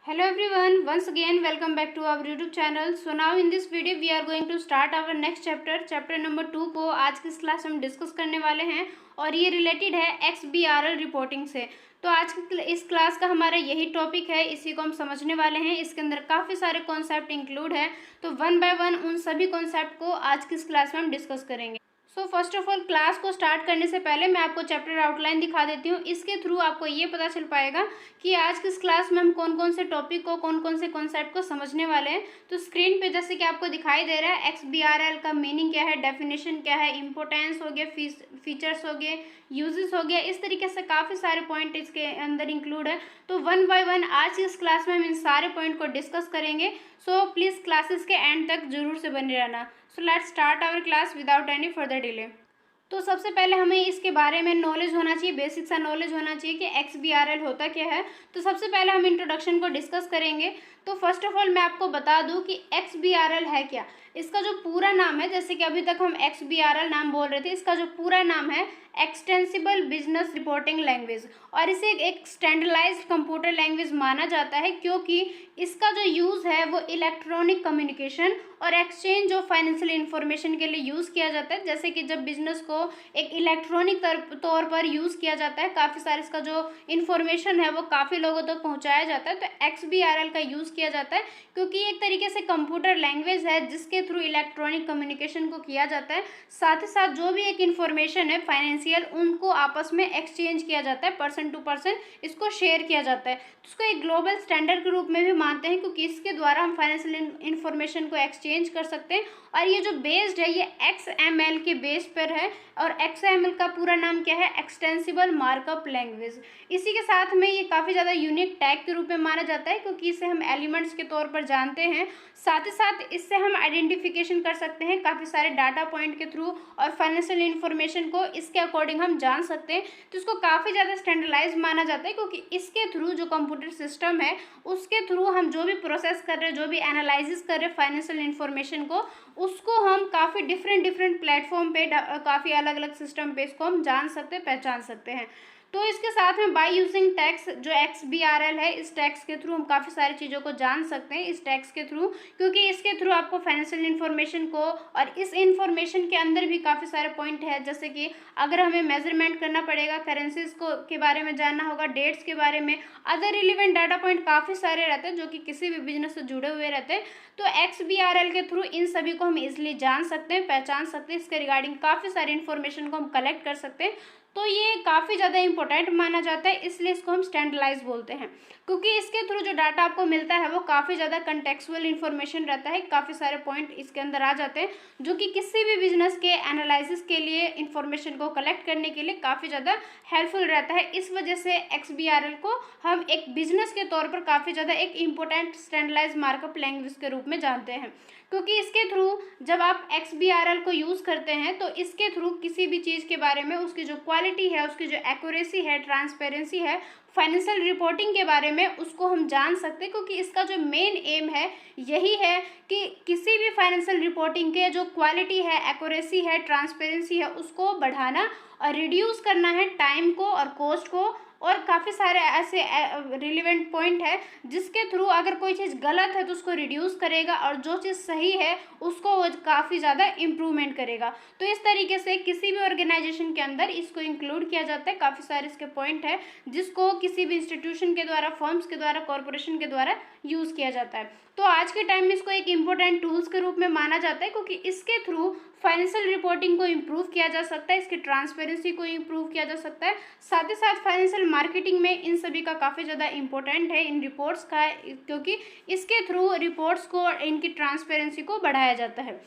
Hello everyone, once again welcome back to our YouTube channel. So now in this video we are going to start our next chapter number 2 को आज की इस class हम discuss करने वाले हैं और ये रिलेटेड है XBRL रिपोर्टिंग से। तो आज की इस क्लास का हमारा यही टॉपिक है, इसी को हम समझने वाले हैं। इसके अंदर काफ़ी सारे कॉन्सेप्ट इंक्लूड है, तो वन बाय वन उन सभी कॉन्सेप्ट को आज की इस क्लास में हम डिस्कस करेंगे। So first of all class को स्टार्ट करने से पहले मैं आपको चैप्टर आउटलाइन दिखा देती हूँ। इसके थ्रू आपको ये पता चल पाएगा कि आज की इस क्लास में हम कौन कौन से टॉपिक को, कौन कौन से कॉन्सेप्ट को समझने वाले हैं। तो स्क्रीन पे जैसे कि आपको दिखाई दे रहा है, XBRL का मीनिंग क्या है, डेफिनेशन क्या है, इंपॉर्टेंस हो गया, फीचर्स हो गए, यूजेस हो गया, इस तरीके से काफ़ी सारे पॉइंट इसके अंदर इंक्लूड है। तो वन बाय वन आज की इस क्लास में हम इन सारे पॉइंट को डिस्कस करेंगे। सो प्लीज़ क्लासेस के एंड तक जरूर से बने रहना। So let's start our class without any further delay. तो सबसे पहले हमें इसके बारे में नॉलेज होना चाहिए, बेसिक सा नॉलेज होना चाहिए कि XBRL होता क्या है। तो सबसे पहले हम इंट्रोडक्शन को डिस्कस करेंगे। तो फर्स्ट ऑफ ऑल मैं आपको बता दूं कि XBRL है क्या। इसका जो पूरा नाम है, जैसे कि अभी तक हम XBRL नाम बोल रहे थे, इसका जो पूरा नाम है एक्सटेंसिबल बिजनेस रिपोर्टिंग लैंग्वेज, और इसे एक स्टैंडर्डाइज्ड कंप्यूटर लैंग्वेज माना जाता है क्योंकि इसका जो यूज़ है वो इलेक्ट्रॉनिक कम्युनिकेशन और एक्सचेंज ऑफ फाइनेंशियल इंफॉर्मेशन के लिए यूज़ किया जाता है। जैसे कि जब बिजनेस को एक इलेक्ट्रॉनिक तौर पर यूज़ किया जाता है, काफ़ी सारे इसका जो इन्फॉर्मेशन है वो काफ़ी लोगों तक पहुंचाया जाता है, तो XBRL का यूज़ किया जाता है क्योंकि एक तरीके से कंप्यूटर लैंग्वेज है जिसके थ्रू इलेक्ट्रॉनिक कम्युनिकेशन को किया जाता है। साथ ही साथ जो भी एक इन्फॉर्मेशन है फाइनेंशियल, उनको आपस में एक्सचेंज किया जाता है, पर्सन टू पर्सन इसको शेयर किया जाता है। तो इसको एक ग्लोबल स्टैंडर्ड के रूप में भी मानते हैं क्योंकि इसके द्वारा हम फाइनेंशियल इन्फॉर्मेशन को एक्सचेंज कर सकते हैं। और ये जो बेस्ड है ये XML के बेस पर है, और XML का पूरा नाम क्या है, एक्सटेंसिबल मार्कअप लैंग्वेज। इसी के साथ में ये काफ़ी ज़्यादा यूनिक टैग के रूप में माना जाता है क्योंकि इसे हम एलिमेंट्स के तौर पर जानते हैं। साथ ही साथ इससे हम आइडेंटिफिकेशन कर सकते हैं काफ़ी सारे डाटा पॉइंट के थ्रू, और फाइनेंशियल इन्फॉर्मेशन को इसके अकॉर्डिंग हम जान सकते हैं। तो इसको काफ़ी ज़्यादा स्टैंडर्डाइज माना जाता है क्योंकि इसके थ्रू जो कंप्यूटर सिस्टम है उसके थ्रू हम जो भी प्रोसेस कर रहे हैं, जो भी एनालिसिस कर रहे हैं फाइनेंशियल इन्फॉर्मेशन को, उसको हम काफ़ी डिफरेंट प्लेटफॉर्म पे, काफ़ी अलग अलग सिस्टम पे इसको हम जान सकते हैं, पहचान सकते हैं। तो इसके साथ में बाय यूजिंग टैक्स, जो XBRL है, इस टैक्स के थ्रू हम काफ़ी सारी चीज़ों को जान सकते हैं इस टैक्स के थ्रू, क्योंकि इसके थ्रू आपको फाइनेंशियल इन्फॉर्मेशन को, और इस इन्फॉर्मेशन के अंदर भी काफ़ी सारे पॉइंट है, जैसे कि अगर हमें मेजरमेंट करना पड़ेगा, करेंसीज को के बारे में जानना होगा, डेट्स के बारे में, अदर रिलेवेंट डाटा पॉइंट काफ़ी सारे रहते हैं जो कि किसी भी बिजनेस से जुड़े हुए रहते हैं। तो XBRL के थ्रू इन सभी को हम इजिली जान सकते हैं, पहचान सकते हैं, इसके रिगार्डिंग काफ़ी सारी इन्फॉर्मेशन को हम कलेक्ट कर सकते हैं। तो ये काफ़ी ज़्यादा इंपॉर्टेंट माना जाता है, इसलिए इसको हम स्टैंडर्डाइज बोलते हैं क्योंकि इसके थ्रू जो डाटा आपको मिलता है वो काफ़ी ज़्यादा कंटेक्चुअल इन्फॉर्मेशन रहता है। काफ़ी सारे पॉइंट इसके अंदर आ जाते हैं जो कि किसी भी बिजनेस के एनालिसिस के लिए, इन्फॉर्मेशन को कलेक्ट करने के लिए काफ़ी ज़्यादा हेल्पफुल रहता है। इस वजह से XBRL को हम एक बिजनेस के तौर पर काफ़ी ज़्यादा एक इम्पोर्टेंट स्टैंडर्डाइज मार्कअप लैंग्वेज के रूप में जानते हैं, क्योंकि इसके थ्रू जब आप XBRL को यूज़ करते हैं तो इसके थ्रू किसी भी चीज़ के बारे में, उसकी जो क्वालिटी है, उसकी जो एक्यूरेसी है, ट्रांसपेरेंसी है, फाइनेंशियल रिपोर्टिंग के बारे में, उसको हम जान सकते हैं क्योंकि इसका जो मेन एम है यही है कि किसी भी फाइनेंशियल रिपोर्टिंग के जो क्वालिटी है, एक्यूरेसी है, ट्रांसपेरेंसी है, उसको बढ़ाना और रिड्यूस करना है टाइम को और कॉस्ट को। और काफ़ी सारे ऐसे रिलेवेंट पॉइंट है जिसके थ्रू अगर कोई चीज़ गलत है तो उसको रिड्यूस करेगा, और जो चीज़ सही है उसको वो काफ़ी ज़्यादा इम्प्रूवमेंट करेगा। तो इस तरीके से किसी भी ऑर्गेनाइजेशन के अंदर इसको इंक्लूड किया जाता है। काफ़ी सारे इसके पॉइंट है जिसको किसी भी इंस्टीट्यूशन के द्वारा, फर्म्स के द्वारा, कॉरपोरेशन के द्वारा यूज़ किया जाता है। तो आज के टाइम में इसको एक इम्पोर्टेंट टूल्स के रूप में माना जाता है क्योंकि इसके थ्रू फाइनेंशियल रिपोर्टिंग को इम्प्रूव किया जा सकता है, इसकी ट्रांसपेरेंसी को इम्प्रूव किया जा सकता है। साथ ही साथ फाइनेंशियल मार्केटिंग में इन सभी का काफ़ी ज़्यादा इंपॉर्टेंट है, इन रिपोर्ट्स का, क्योंकि इसके थ्रू रिपोर्ट्स को और इनकी ट्रांसपेरेंसी को बढ़ाया जाता है।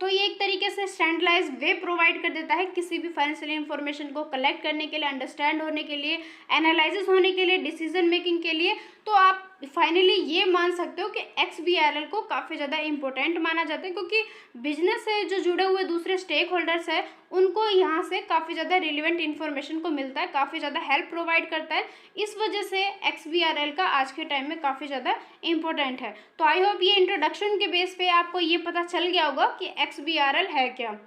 तो ये एक तरीके से स्टैंडर्डाइज वे प्रोवाइड कर देता है किसी भी फाइनेंशियल इन्फॉर्मेशन को कलेक्ट करने के लिए, अंडरस्टैंड होने के लिए, एनालिसिस होने के लिए, डिसीजन मेकिंग के लिए। तो आप फाइनली ये मान सकते हो कि XBRL को काफ़ी ज़्यादा इंपॉर्टेंट माना जाता है क्योंकि बिजनेस से जो जुड़े हुए दूसरे स्टेक होल्डर्स हैं उनको यहाँ से काफ़ी ज़्यादा रिलेवेंट इन्फॉर्मेशन को मिलता है, काफ़ी ज़्यादा हेल्प प्रोवाइड करता है। इस वजह से XBRL का आज के टाइम में काफ़ी ज़्यादा इंपॉर्टेंट है। तो आई होप ये इंट्रोडक्शन के बेस पे आपको ये पता चल गया होगा कि XBRL है क्या।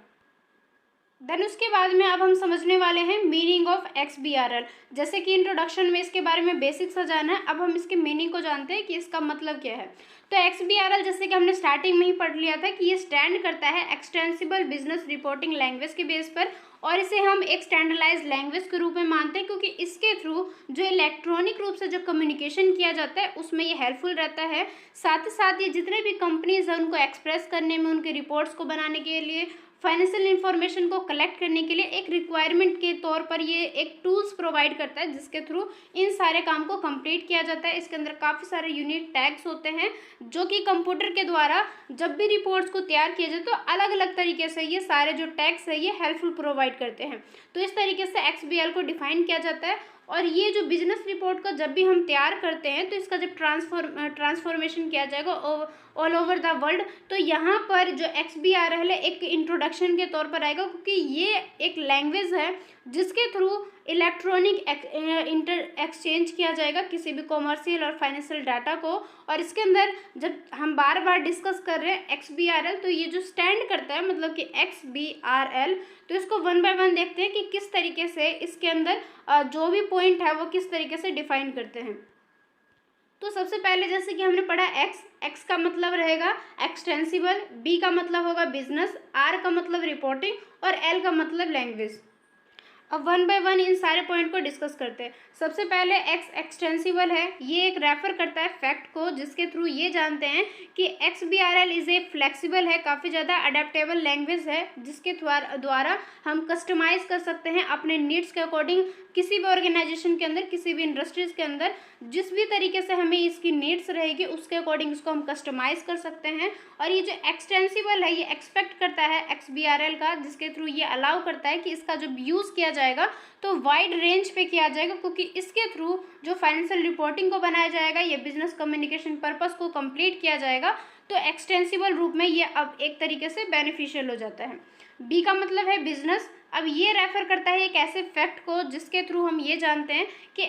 देन उसके बाद में अब हम समझने वाले हैं मीनिंग ऑफ XBRL। जैसे कि इंट्रोडक्शन में इसके बारे में बेसिक सा जाना है, अब हम इसके मीनिंग को जानते हैं कि इसका मतलब क्या है। तो XBRL जैसे कि हमने स्टार्टिंग में ही पढ़ लिया था कि ये स्टैंड करता है एक्सटेंसिबल बिजनेस रिपोर्टिंग लैंग्वेज के बेस पर, और इसे हम एक स्टैंडर्डाइज्ड लैंग्वेज के रूप में मानते हैं क्योंकि इसके थ्रू जो इलेक्ट्रॉनिक रूप से जो कम्युनिकेशन किया जाता है उसमें ये हेल्पफुल रहता है। साथ ही साथ ये जितने भी कंपनीज हैं उनको एक्सप्रेस करने में, उनके रिपोर्ट्स को बनाने के लिए, फाइनेंशियल इंफॉर्मेशन को कलेक्ट करने के लिए एक रिक्वायरमेंट के तौर पर ये एक टूल्स प्रोवाइड करता है जिसके थ्रू इन सारे काम को कंप्लीट किया जाता है। इसके अंदर काफ़ी सारे यूनिक टैग्स होते हैं जो कि कंप्यूटर के द्वारा जब भी रिपोर्ट्स को तैयार किया जाए तो अलग अलग तरीके से ये सारे जो टैग्स है ये हेल्पफुल प्रोवाइड करते हैं। तो इस तरीके से XBRL को डिफाइन किया जाता है। और ये जो बिजनेस रिपोर्ट का जब भी हम तैयार करते हैं तो इसका जब ट्रांसफॉर्मेशन किया जाएगा ऑल ओवर द वर्ल्ड, तो यहाँ पर जो XBRL है एक इंट्रोडक्शन के तौर पर आएगा क्योंकि ये एक लैंग्वेज है जिसके थ्रू इलेक्ट्रॉनिक एक्सचेंज किया जाएगा किसी भी कॉमर्शियल और फाइनेंशियल डाटा को। और इसके अंदर जब हम बार बार डिस्कस कर रहे हैं XBRL, तो ये जो स्टैंड करता है मतलब कि XBRL, तो इसको वन बाय वन देखते हैं कि किस तरीके से इसके अंदर जो भी पॉइंट है वो किस तरीके से डिफाइन करते हैं। तो सबसे पहले जैसे कि हमने पढ़ा एक्स का मतलब रहेगा एक्सटेंसिबल, बी का मतलब होगा बिजनेस, आर का मतलब रिपोर्टिंग और एल का मतलब लैंग्वेज। अब वन बाय वन इन सारे पॉइंट को डिस्कस करते हैं। सबसे पहले एक्सटेंसिबल है, ये एक रेफर करता है फैक्ट को जिसके थ्रू ये जानते हैं कि XBRL इज़ ए फ्लेक्सिबल है, काफ़ी ज़्यादा अडेप्टेबल लैंग्वेज है जिसके द्वारा हम कस्टमाइज़ कर सकते हैं अपने नीड्स के अकॉर्डिंग किसी भी ऑर्गेनाइजेशन के अंदर, किसी भी इंडस्ट्रीज़ के अंदर जिस भी तरीके से हमें इसकी नीड्स रहेगी उसके अकॉर्डिंग इसको हम कस्टमाइज़ कर सकते हैं। और ये जो एक्सटेंसिबल है ये एक्सपेक्ट करता है XBRL का, जिसके थ्रू ये अलाउ करता है कि इसका जब यूज़ किया जाएगा तो वाइड रेंज पे किया जाएगा क्योंकि इसके थ्रू जो फाइनेंशियल रिपोर्टिंग को बनाया जाएगा, ये बिजनेस कम्युनिकेशन पर्पस को कंप्लीट किया जाएगा, तो एक्सटेंसिबल रूप में ये अब एक तरीके से बेनिफिशियल हो जाता है। बी का मतलब है बिजनेस। अब ये रेफर करता है एक ऐसे फैक्ट को जिसके थ्रू हम ये जानते हैं कि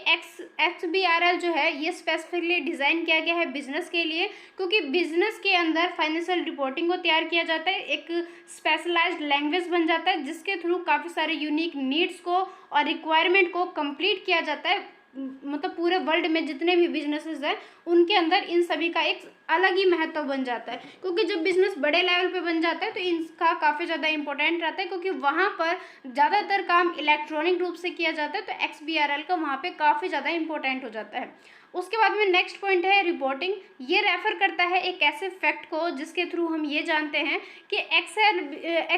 XBRL जो है ये स्पेसिफिकली डिज़ाइन किया गया है बिजनेस के लिए, क्योंकि बिजनेस के अंदर फाइनेंशियल रिपोर्टिंग को तैयार किया जाता है, एक स्पेशलाइज्ड लैंग्वेज बन जाता है जिसके थ्रू काफ़ी सारे यूनिक नीड्स को और रिक्वायरमेंट को कंप्लीट किया जाता है। मतलब पूरे वर्ल्ड में जितने भी बिजनेसेस हैं उनके अंदर इन सभी का एक अलग ही महत्व बन जाता है, क्योंकि जब बिजनेस बड़े लेवल पे बन जाता है तो इनका काफ़ी ज़्यादा इंपॉर्टेंट रहता है क्योंकि वहाँ पर ज़्यादातर काम इलेक्ट्रॉनिक रूप से किया जाता है, तो XBRL का वहाँ पे काफ़ी ज़्यादा इंपॉर्टेंट हो जाता है। उसके बाद में नेक्स्ट पॉइंट है रिपोर्टिंग। ये रेफर करता है एक ऐसे फैक्ट को जिसके थ्रू हम ये जानते हैं कि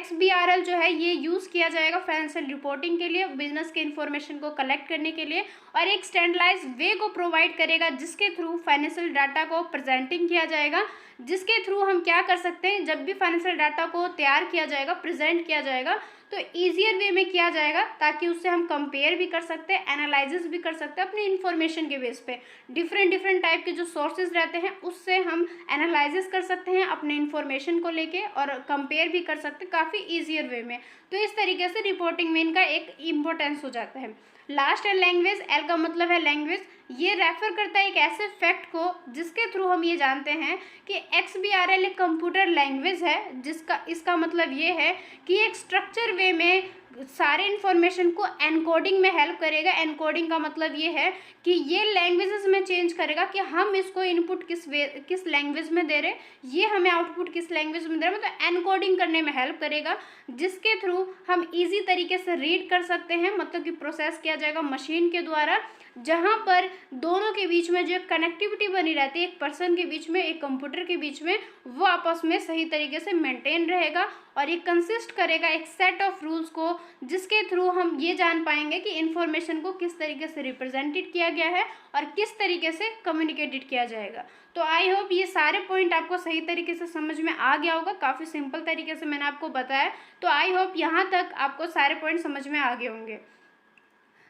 XBRL जो है ये यूज़ किया जाएगा फाइनेंशियल रिपोर्टिंग के लिए, बिजनेस के इंफॉर्मेशन को कलेक्ट करने के लिए, और एक स्टैंडर्डाइज्ड वे को प्रोवाइड करेगा जिसके थ्रू फाइनेंशियल डाटा को प्रेजेंटिंग किया जाएगा, जिसके थ्रू हम क्या कर सकते हैं, जब भी फाइनेंशियल डाटा को तैयार किया जाएगा, प्रेजेंट किया जाएगा, तो ईजियर वे में किया जाएगा ताकि उससे हम कंपेयर भी कर सकते हैं, एनालिसिस भी कर सकते हैं अपनी इन्फॉर्मेशन के बेस पे। डिफरेंट टाइप के जो सोर्सेज रहते हैं उससे हम एनालिसिस कर सकते हैं अपने इन्फॉर्मेशन को लेके और कंपेयर भी कर सकते हैं काफ़ी ईजियर वे में। तो इस तरीके से रिपोर्टिंग में इनका एक इम्पोर्टेंस हो जाता है। लास्ट है लैंग्वेज। एल का मतलब है लैंग्वेज। ये रेफर करता है एक ऐसे फैक्ट को जिसके थ्रू हम ये जानते हैं कि XBRL एक कंप्यूटर लैंग्वेज है जिसका इसका मतलब ये है कि एक स्ट्रक्चर वे में सारे इन्फॉर्मेशन को एनकोडिंग में हेल्प करेगा। एनकोडिंग का मतलब ये है कि ये लैंग्वेजेस में चेंज करेगा कि हम इसको इनपुट किस लैंग्वेज में दे रहे, ये हमें आउटपुट किस लैंग्वेज में दे रहे, मतलब एनकोडिंग करने में हेल्प करेगा, जिसके थ्रू हम इजी तरीके से रीड कर सकते हैं, मतलब कि प्रोसेस किया जाएगा मशीन के द्वारा, जहाँ पर दोनों के बीच में जो कनेक्टिविटी बनी रहती है, एक पर्सन के बीच में, एक कंप्यूटर के बीच में, वो आपस में सही तरीके से मेंटेन रहेगा और ये कंसिस्ट करेगा एक सेट ऑफ रूल्स को, जिसके थ्रू हम ये जान पाएंगे कि इन्फॉर्मेशन को किस तरीके से रिप्रेजेंटेड किया गया है और किस तरीके से कम्युनिकेटेड किया जाएगा। तो आई होप ये सारे पॉइंट आपको सही तरीके से समझ में आ गया होगा। काफ़ी सिंपल तरीके से मैंने आपको बताया, तो आई होप यहाँ तक आपको सारे पॉइंट समझ में आ गए होंगे।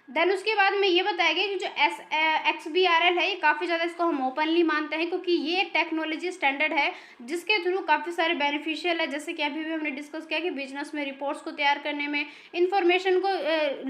देन उसके बाद में ये बताया गया कि जो XBRL है ये काफ़ी ज़्यादा इसको हम ओपनली मानते हैं, क्योंकि ये एक टेक्नोलॉजी स्टैंडर्ड है जिसके थ्रू काफ़ी सारे बेनिफिशियल है। जैसे कि अभी भी हमने डिस्कस किया कि बिजनेस में रिपोर्ट्स को तैयार करने में, इंफॉर्मेशन को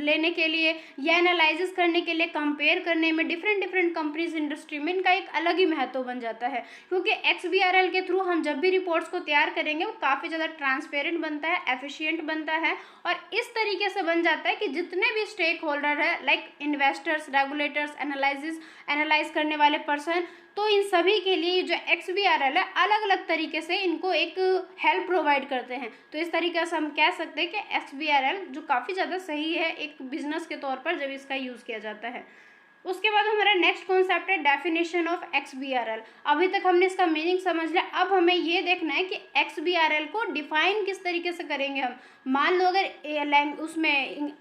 लेने के लिए या एनालिसिस करने के लिए, कंपेयर करने में डिफरेंट डिफरेंट कंपनीज इंडस्ट्री में, इनका एक अलग ही महत्व बन जाता है। क्योंकि XBRL के थ्रू हम जब भी रिपोर्ट्स को तैयार करेंगे वो काफ़ी ज़्यादा ट्रांसपेरेंट बनता है, एफिशिएंट बनता है, और इस तरीके से बन जाता है कि जितने भी स्टेक होल्डर है, लाइक इन्वेस्टर्स, रेगुलेटर्स, एनालाइज करने वाले पर्सन, तो इन सभी के लिए जो XBRL है अलग अलग तरीके से इनको एक हेल्प प्रोवाइड करते हैं। तो इस तरीके से हम कह सकते हैं कि XBRL जो काफ़ी ज़्यादा सही है एक बिजनेस के तौर पर जब इसका यूज़ किया जाता है। उसके बाद हमारा नेक्स्ट कॉन्सेप्ट है डेफिनेशन ऑफ XBRL। अभी तक हमने इसका मीनिंग समझ लिया, अब हमें ये देखना है कि XBRL को डिफाइन किस तरीके से करेंगे हम। मान लो अगर उसमें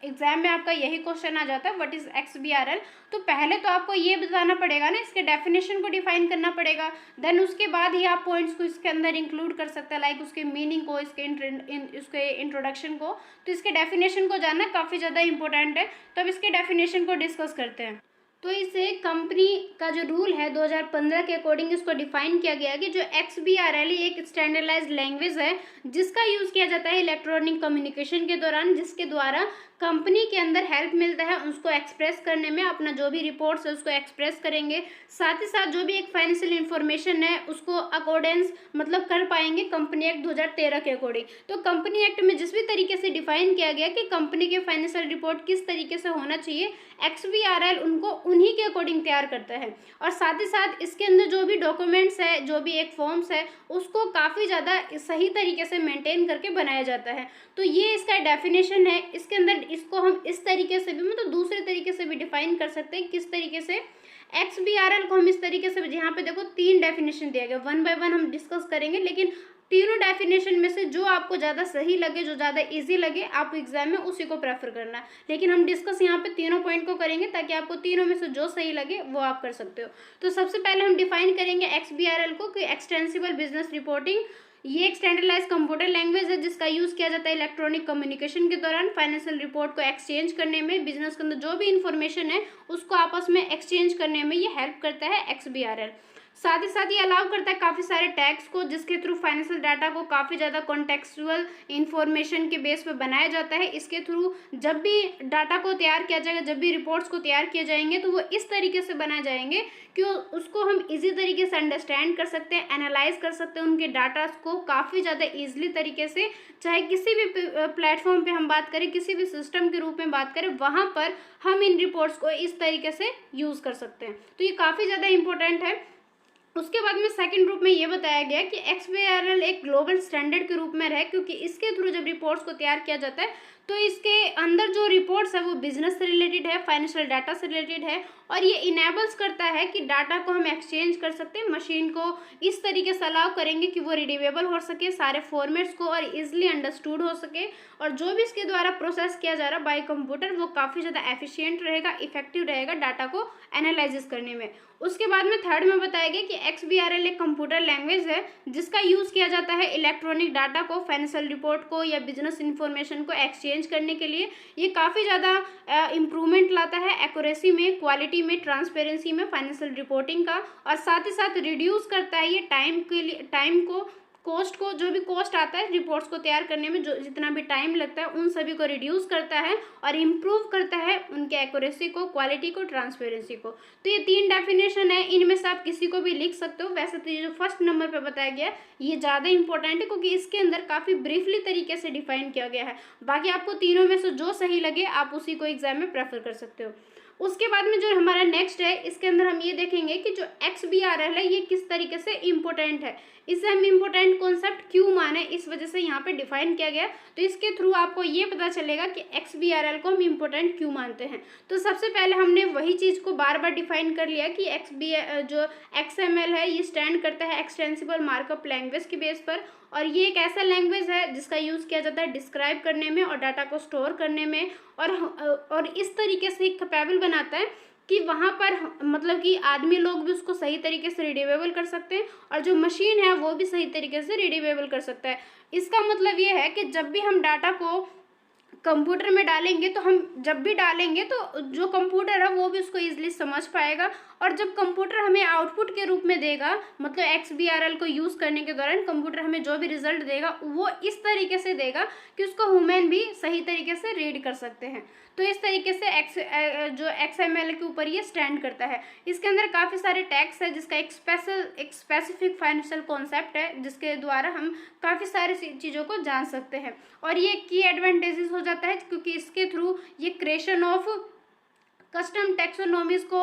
एग्जाम में आपका यही क्वेश्चन आ जाता है व्हाट इज XBRL, तो पहले तो आपको ये बताना पड़ेगा ना, इसके डेफिनेशन को डिफाइन करना पड़ेगा। देन उसके बाद ही आप पॉइंट्स को इसके अंदर इंक्लूड कर सकते हैं, लाइक उसके मीनिंग को, इसके इंट्रोडक्शन को। तो इसके डेफिनेशन को जानना काफ़ी ज़्यादा इंपॉर्टेंट है। तो अब इसके डेफिनेशन को डिस्कस करते हैं। तो इसे कंपनी का जो रूल है 2015 के अकॉर्डिंग इसको डिफाइन किया गया कि जो XBRL एक स्टैंडर्डाइज्ड लैंग्वेज है जिसका यूज़ किया जाता है इलेक्ट्रॉनिक कम्युनिकेशन के दौरान, जिसके द्वारा कंपनी के अंदर हेल्प मिलता है उसको एक्सप्रेस करने में, अपना जो भी रिपोर्ट्स है उसको एक्सप्रेस करेंगे, साथ ही साथ जो भी एक फाइनेंशियल इन्फॉर्मेशन है उसको अकॉर्डेंस मतलब कर पाएंगे कंपनी एक्ट 2013 के अकॉर्डिंग। तो कंपनी एक्ट में जिस भी तरीके से डिफाइन किया गया कि कंपनी के फाइनेंशियल रिपोर्ट किस तरीके से होना चाहिए, XBRL उनको उन्हीं के अकॉर्डिंग तैयार करता है। और साथ ही साथ इसके अंदर जो भी डॉक्यूमेंट्स है, जो भी एक फॉर्म्स है, उसको काफ़ी ज़्यादा सही तरीके से मेंटेन करके बनाया जाता है। तो ये इसका डेफिनेशन है। इसके अंदर इसको हम इस तरीके से भी मतलब दूसरे तरीके से भी डिफाइन कर सकते हैं। किस तरीके से XBRL को हम इस तरीके से, यहाँ पे देखो 3 डेफिनेशन दिया गया, 1 बाय 1 हम डिस्कस करेंगे, लेकिन तीनों डेफिनेशन में से जो आपको ज़्यादा सही लगे, जो ज़्यादा इजी लगे, आप एग्जाम में उसी को प्रेफर करना है। लेकिन हम डिस्कस यहाँ पे तीनों पॉइंट को करेंगे ताकि आपको तीनों में से जो सही लगे वो आप कर सकते हो। तो सबसे पहले हम डिफाइन करेंगे XBRL को कि एक्सटेंसिबल बिजनेस रिपोर्टिंग ये एक स्टैंडर्डाइज्ड कंप्यूटर लैंग्वेज है जिसका यूज़ किया जाता है इलेक्ट्रॉनिक कम्युनिकेशन के दौरान, फाइनेंशियल रिपोर्ट को एक्सचेंज करने में, बिजनेस के अंदर जो भी इंफॉर्मेशन है उसको आपस में एक्सचेंज करने में ये हेल्प करता है XBRL। साथ ही साथ ये अलाउ करता है काफ़ी सारे टैग्स को, जिसके थ्रू फाइनेंशियल डाटा को काफ़ी ज़्यादा कॉन्टेक्सुअल इंफॉर्मेशन के बेस पे बनाया जाता है। इसके थ्रू जब भी डाटा को तैयार किया जाएगा, जब भी रिपोर्ट्स को तैयार किए जाएंगे, तो वो इस तरीके से बनाए जाएंगे कि उसको हम इजी तरीके से अंडरस्टैंड कर सकते हैं, एनालाइज कर सकते हैं उनके डाटा को काफ़ी ज़्यादा ईजिली तरीके से। चाहे किसी भी प्लेटफॉर्म पे हम बात करें, किसी भी सिस्टम के रूप में बात करें, वहाँ पर हम इन रिपोर्ट्स को इस तरीके से यूज़ कर सकते हैं। तो ये काफ़ी ज़्यादा इंपॉर्टेंट है। उसके बाद में सेकंड ग्रुप में ये बताया गया कि XBRL एक ग्लोबल स्टैंडर्ड के रूप में रहे, क्योंकि इसके थ्रू जब रिपोर्ट्स को तैयार किया जाता है तो इसके अंदर जो रिपोर्ट्स है वो बिजनेस से रिलेटेड है, फाइनेंशियल डाटा से रिलेटेड है, और ये इनेबल्स करता है कि डाटा को हम एक्सचेंज कर सकते हैं, मशीन को इस तरीके से अलाउ करेंगे कि वो रिडीवेबल हो सके सारे फॉर्मेट्स को और इजिली अंडरस्टूड हो सके, और जो भी इसके द्वारा प्रोसेस किया जा रहा है बाय कंप्यूटर वो काफ़ी ज़्यादा एफिशिएंट रहेगा, इफेक्टिव रहेगा डाटा को एनालिसिस करने में। उसके बाद में थर्ड में बताया गया कि XBRL एक कंप्यूटर लैंग्वेज है जिसका यूज़ किया जाता है इलेक्ट्रॉनिक डाटा को, फाइनेंशियल रिपोर्ट को या बिजनेस इंफॉर्मेशन को एक्सचेंज करने के लिए। ये काफ़ी ज़्यादा इम्प्रूवमेंट लाता है एक्यूरेसी में, क्वालिटी में, ट्रांसपेरेंसी में फाइनेंशियल रिपोर्टिंग का, और साथ ही साथ रिड्यूस करता है ये टाइम को, कॉस्ट को, जो भी कॉस्ट आता है रिपोर्ट्स को तैयार करने में, जो जितना भी टाइम लगता है उन सभी को रिड्यूस करता है और इम्प्रूव करता है उनके एक्यूरेसी को, क्वालिटी को, ट्रांसपेरेंसी को। तो ये 3 डेफिनेशन है, इनमें से आप किसी को भी लिख सकते हो। वैसे तो ये जो फर्स्ट नंबर पे बताया गया ये ज़्यादा इंपॉर्टेंट है क्योंकि इसके अंदर काफ़ी ब्रीफली तरीके से डिफाइन किया गया है। बाकी आपको तीनों में से जो सही लगे आप उसी को एग्जाम में प्रेफर कर सकते हो। उसके बाद में जो हमारा नेक्स्ट है, इसके अंदर हम ये देखेंगे कि जो XBRL है ये किस तरीके से इम्पोर्टेंट है, इसे हम इम्पोर्टेंट कॉन्सेप्ट क्यों माने, इस वजह से यहाँ पे डिफाइन किया गया। तो इसके थ्रू आपको ये पता चलेगा कि XBRL को हम इम्पोर्टेंट क्यों मानते हैं। तो सबसे पहले हमने वही चीज़ को बार बार डिफाइन कर लिया कि जो XML है ये स्टैंड करता है एक्सटेंसिबल मार्कअप लैंग्वेज के बेस पर, और ये एक ऐसा लैंग्वेज है जिसका यूज़ किया जाता है डिस्क्राइब करने में और डाटा को स्टोर करने में, और इस तरीके से कैपेबल बनाता है कि वहाँ पर मतलब कि आदमी लोग भी उसको सही तरीके से रिडीवेबल कर सकते हैं और जो मशीन है वो भी सही तरीके से रिडीवेबल कर सकता है। इसका मतलब ये है कि जब भी हम डाटा को कंप्यूटर में डालेंगे तो हम जब भी डालेंगे तो जो कंप्यूटर है वो भी उसको ईजिली समझ पाएगा, और जब कंप्यूटर हमें आउटपुट के रूप में देगा, मतलब XBRL को यूज़ करने के दौरान कंप्यूटर हमें जो भी रिजल्ट देगा वो इस तरीके से देगा कि उसको ह्यूमन भी सही तरीके से रीड कर सकते हैं। तो इस तरीके से जो XML के ऊपर ये स्टैंड करता है। इसके अंदर काफ़ी सारे टैग्स है, जिसका एक स्पेसिफिक फाइनेंशियल कॉन्सेप्ट है, जिसके द्वारा हम काफ़ी सारी चीज़ों को जान सकते हैं। और ये की एडवांटेजेस हो जाता है क्योंकि इसके थ्रू ये क्रिएशन ऑफ कस्टम टैक्सोनॉमीज को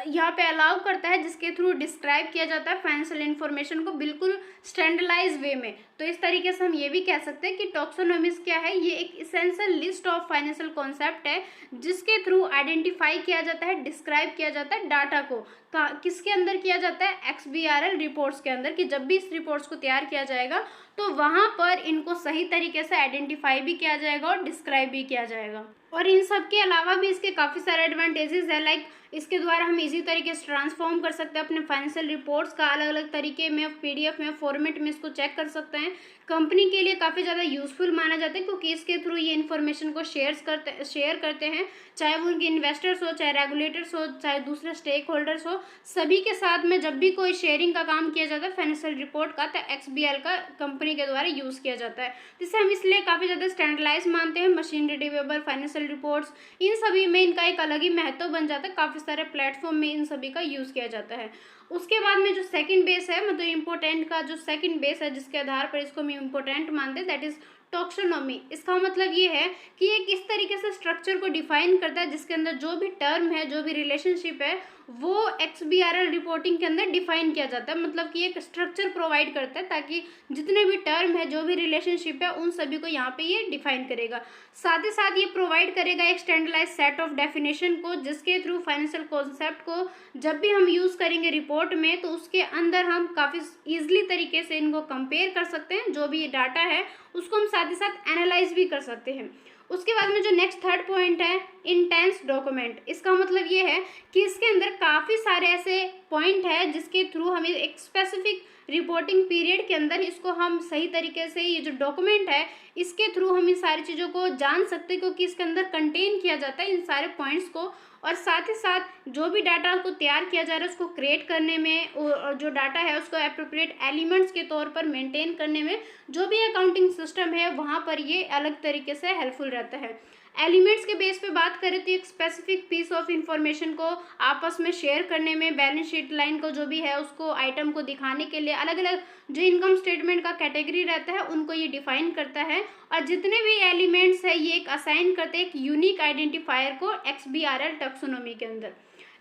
यहाँ पे अलाउ करता है, जिसके थ्रू डिस्क्राइब किया जाता है फाइनेंशियल इन्फॉर्मेशन को बिल्कुल स्टैंडर्डाइज वे में। तो इस तरीके से हम ये भी कह सकते हैं कि टैक्सोनॉमीज क्या है, ये एक essential list of financial concept है, जिसके थ्रू आइडेंटिफाई किया जाता है, डिस्क्राइब किया जाता है डाटा को। किसके अंदर किया जाता है? XBRL रिपोर्ट्स के अंदर, कि जब भी इस रिपोर्ट्स को तैयार किया जाएगा तो वहाँ पर इनको सही तरीके से आइडेंटिफाई भी किया जाएगा और डिस्क्राइब भी किया जाएगा। और इन सब के अलावा भी इसके काफ़ी सारे एडवांटेजेस है, लाइक इसके द्वारा हम इजी तरीके से ट्रांसफॉर्म कर सकते हैं अपने फाइनेंशियल रिपोर्ट्स का, अलग अलग तरीके में PDF में फॉर्मेट में इसको चेक कर सकते हैं। कंपनी के लिए काफ़ी ज़्यादा यूजफुल माना जाता है क्योंकि इसके थ्रू ये इन्फॉर्मेशन को शेयर करते हैं, चाहे वो उनके इन्वेस्टर्स हो, चाहे रेगुलेटर्स हो, चाहे दूसरे स्टेक होल्डर्स हो, सभी के साथ में जब भी कोई शेयरिंग का काम किया जाता है फाइनेंशियल रिपोर्ट का, तो XBRL का कंपनी के द्वारा यूज़ किया जाता है, जिससे हम इसलिए काफ़ी ज़्यादा स्टैंडर्डाइज मानते हैं। मशीन रीडेबल फाइनेंशियल रिपोर्ट्स, इन सभी में इनका एक अलग ही महत्व बन जाता है, काफ़ी सारे प्लेटफॉर्म में इन सभी का यूज़ किया जाता है। उसके बाद में जो सेकंड बेस है, मतलब इम्पोर्टेंट का जो सेकंड बेस है जिसके आधार पर इसको हम इम्पोर्टेंट मानते हैं, दैट इज टैक्सोनॉमी। इसका मतलब ये है कि ये किस तरीके से स्ट्रक्चर को डिफाइन करता है, जिसके अंदर जो भी टर्म है, जो भी रिलेशनशिप है, वो XBRL रिपोर्टिंग के अंदर डिफाइन किया जाता है। मतलब कि एक स्ट्रक्चर प्रोवाइड करता है ताकि जितने भी टर्म है, जो भी रिलेशनशिप है, उन सभी को यहाँ पे ये डिफाइन करेगा। साथ ही साथ ये प्रोवाइड करेगा एक स्टैंडर्डाइज सेट ऑफ डेफिनेशन को, जिसके थ्रू फाइनेंशियल कॉन्सेप्ट को जब भी हम यूज़ करेंगे रिपोर्ट में, तो उसके अंदर हम काफ़ी ईजिली तरीके से इनको कंपेयर कर सकते हैं। जो भी डाटा है उसको हम साथ ही साथ एनालाइज भी कर सकते हैं। उसके बाद में जो नेक्स्ट थर्ड पॉइंट है, इंटेंस डॉक्यूमेंट। इसका मतलब ये है कि इसके अंदर काफ़ी सारे ऐसे पॉइंट है जिसके थ्रू हमें एक स्पेसिफिक रिपोर्टिंग पीरियड के अंदर इसको हम सही तरीके से, ये जो डॉक्यूमेंट है इसके थ्रू हम इन सारी चीज़ों को जान सकते हैं, क्योंकि इसके अंदर कंटेन किया जाता है इन सारे पॉइंट्स को। और साथ ही साथ जो भी डाटा को तैयार किया जा रहा है उसको क्रिएट करने में, और जो डाटा है उसको एप्रोप्रिएट एलिमेंट्स के तौर पर मेंटेन करने में, जो भी अकाउंटिंग सिस्टम है वहाँ पर ये अलग तरीके से हेल्पफुल रहता है। एलिमेंट्स के बेस पे बात करें तो एक स्पेसिफिक पीस ऑफ इंफॉर्मेशन को आपस में शेयर करने में, बैलेंस शीट लाइन को जो भी है उसको आइटम को दिखाने के लिए अलग अलग जो इनकम स्टेटमेंट का कैटेगरी रहता है उनको ये डिफाइन करता है। और जितने भी एलिमेंट्स है ये एक असाइन करते हैं एक यूनिक आइडेंटिफायर को XBRL टैक्सोनॉमी के अंदर।